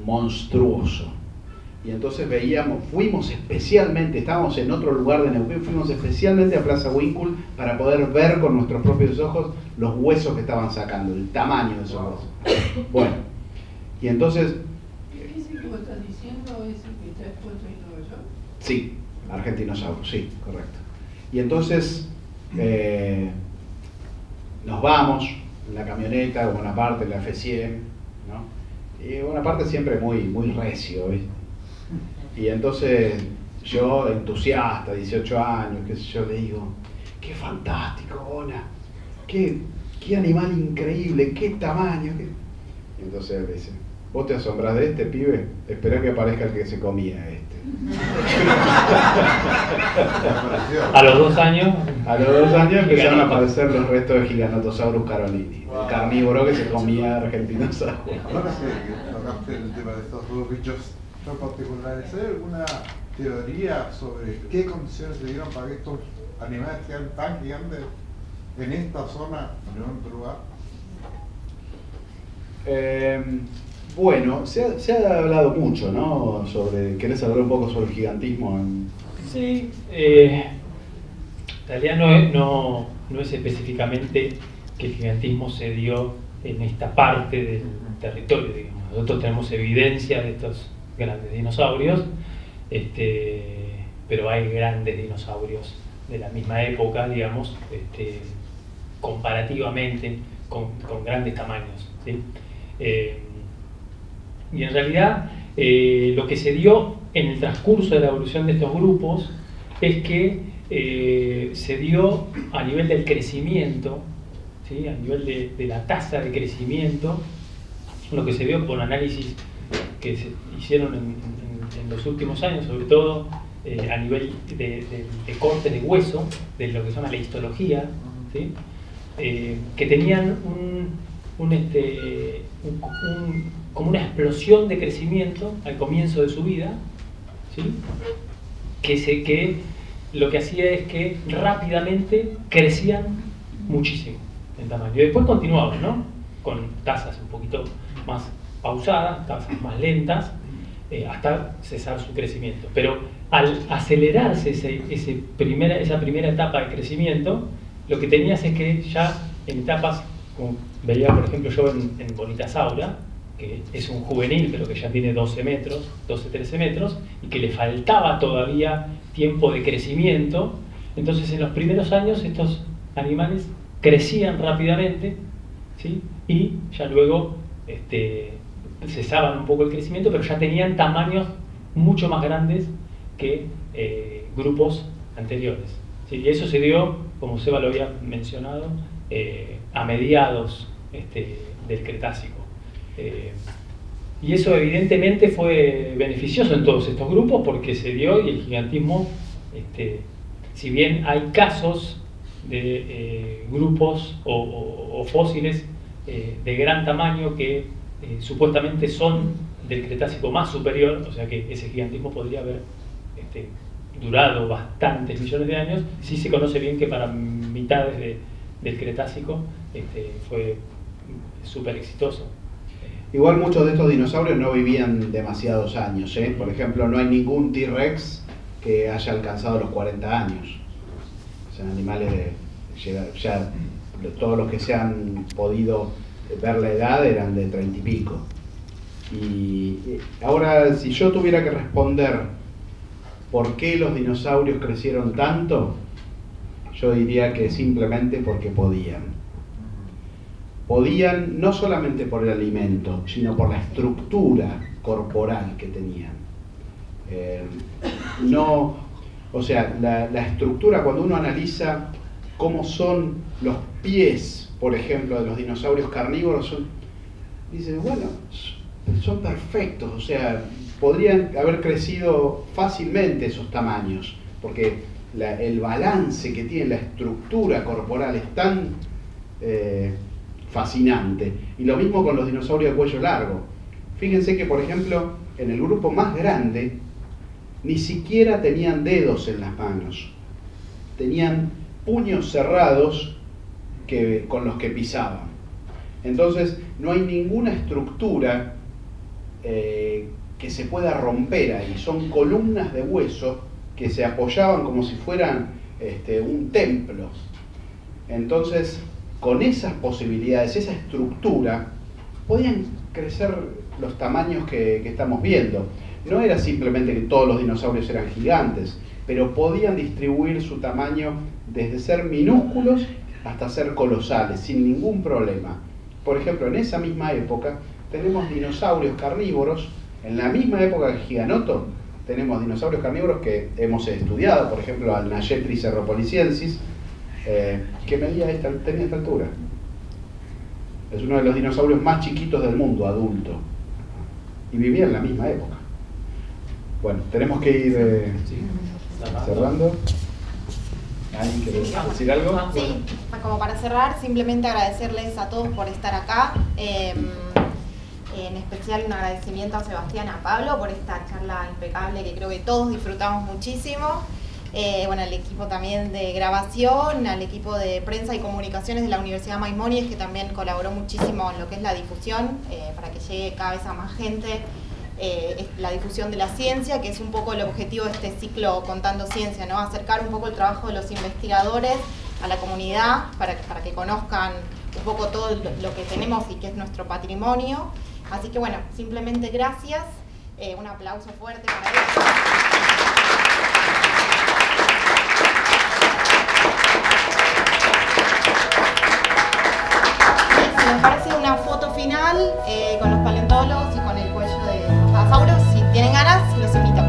monstruoso. Y entonces fuimos especialmente, estábamos en otro lugar de Neuquén, fuimos especialmente a Plaza Huíncul para poder ver con nuestros propios ojos los huesos que estaban sacando, el tamaño de esos huesos. Bueno, y entonces... ¿Ese que vos estás diciendo es el que está expuesto en Nueva York? Sí, Argentinosaurus, sí, correcto. Y entonces nos vamos en la camioneta, Bonaparte, la F100, ¿no? Y Bonaparte siempre muy recio, ¿viste? Y entonces yo, entusiasta, 18 años, qué sé yo, le digo: qué fantástico, Bona, qué animal increíble, qué tamaño. Y entonces él dice: ¿vos te asombrás de este pibe? Esperá que aparezca el que se comía este. A los 2 años empezaron a aparecer los restos de Giganotosaurus carolini, el carnívoro que se comía Argentinosaurus. Ahora que tocaste el tema de estos dos bichos tan particulares, ¿hay alguna teoría sobre qué condiciones se dieron para que estos animales sean tan gigantes en esta zona y no en otro lugar? Bueno, se ha hablado mucho, ¿no? ¿Querés hablar un poco sobre el gigantismo? Sí, en realidad no es específicamente que el gigantismo se dio en esta parte del territorio, digamos. Nosotros tenemos evidencia de estos grandes dinosaurios, pero hay grandes dinosaurios de la misma época, digamos, comparativamente con grandes tamaños, ¿sí? Y en realidad lo que se dio en el transcurso de la evolución de estos grupos es que se dio a nivel del crecimiento, ¿sí? A nivel de la tasa de crecimiento, lo que se vio por análisis que se hicieron en los últimos años, sobre todo a nivel de corte de hueso, de lo que se llama la histología, ¿sí? Que tenían como una explosión de crecimiento al comienzo de su vida, ¿sí? Que lo que hacía es que rápidamente crecían muchísimo en tamaño. Y después continuaban, ¿no? Con tasas un poquito más pausadas, tasas más lentas, hasta cesar su crecimiento. Pero al acelerarse esa primera etapa de crecimiento, lo que tenías es que ya en etapas, como veía por ejemplo yo en Bonitasaura, que es un juvenil pero que ya tiene 12 metros, 12-13 metros, y que le faltaba todavía tiempo de crecimiento, entonces en los primeros años estos animales crecían rápidamente, ¿sí? Y ya luego cesaban un poco el crecimiento, pero ya tenían tamaños mucho más grandes que grupos anteriores, ¿sí? Y eso se dio, como Seba lo había mencionado, a mediados del Cretácico. Y eso evidentemente fue beneficioso en todos estos grupos porque se dio, y el gigantismo, si bien hay casos de grupos o fósiles de gran tamaño que supuestamente son del Cretácico más superior, o sea que ese gigantismo podría haber durado bastantes millones de años, sí se conoce bien que para mitades del Cretácico fue súper exitoso. Igual muchos de estos dinosaurios no vivían demasiados años, ¿eh? Por ejemplo, no hay ningún T-Rex que haya alcanzado los 40 años. Son animales ya todos los que se han podido ver la edad eran de 30 y pico. Y ahora, si yo tuviera que responder por qué los dinosaurios crecieron tanto, yo diría que simplemente porque podían. Podían no solamente por el alimento, sino por la estructura corporal que tenían. La estructura, cuando uno analiza cómo son los pies, por ejemplo, de los dinosaurios carnívoros, dice, bueno, son perfectos, o sea, podrían haber crecido fácilmente esos tamaños, porque el balance que tiene la estructura corporal es tan fascinante. Y lo mismo con los dinosaurios de cuello largo. Fíjense que, por ejemplo, en el grupo más grande, ni siquiera tenían dedos en las manos. Tenían puños cerrados con los que pisaban. Entonces, no hay ninguna estructura que se pueda romper ahí. Son columnas de hueso que se apoyaban como si fueran un templo. Entonces, con esas posibilidades, esa estructura, podían crecer los tamaños que estamos viendo. No era simplemente que todos los dinosaurios eran gigantes, pero podían distribuir su tamaño desde ser minúsculos hasta ser colosales, sin ningún problema. Por ejemplo, en esa misma época tenemos dinosaurios carnívoros, en la misma época que Giganoto, tenemos dinosaurios carnívoros que hemos estudiado, por ejemplo, al Nayetri serropoliciensis, que tenía esta altura. Es uno de los dinosaurios más chiquitos del mundo, adulto, y vivía en la misma época. Bueno, tenemos que ir cerrando. ¿Alguien quiere decir algo? Sí, como para cerrar, simplemente agradecerles a todos por estar acá. En especial un agradecimiento a Sebastián y a Pablo por esta charla impecable que creo que todos disfrutamos muchísimo. Al equipo también de grabación, al equipo de prensa y comunicaciones de la Universidad Maimónides, que también colaboró muchísimo en lo que es la difusión, para que llegue cada vez a más gente la difusión de la ciencia, que es un poco el objetivo de este ciclo Contando Ciencia, ¿no? Acercar un poco el trabajo de los investigadores a la comunidad, para que conozcan un poco todo lo que tenemos y que es nuestro patrimonio. Así que bueno, simplemente gracias, un aplauso fuerte para ellos. Me parece una foto final con los paleontólogos y con el cuello de los dinosaurios. Si tienen ganas, los invito.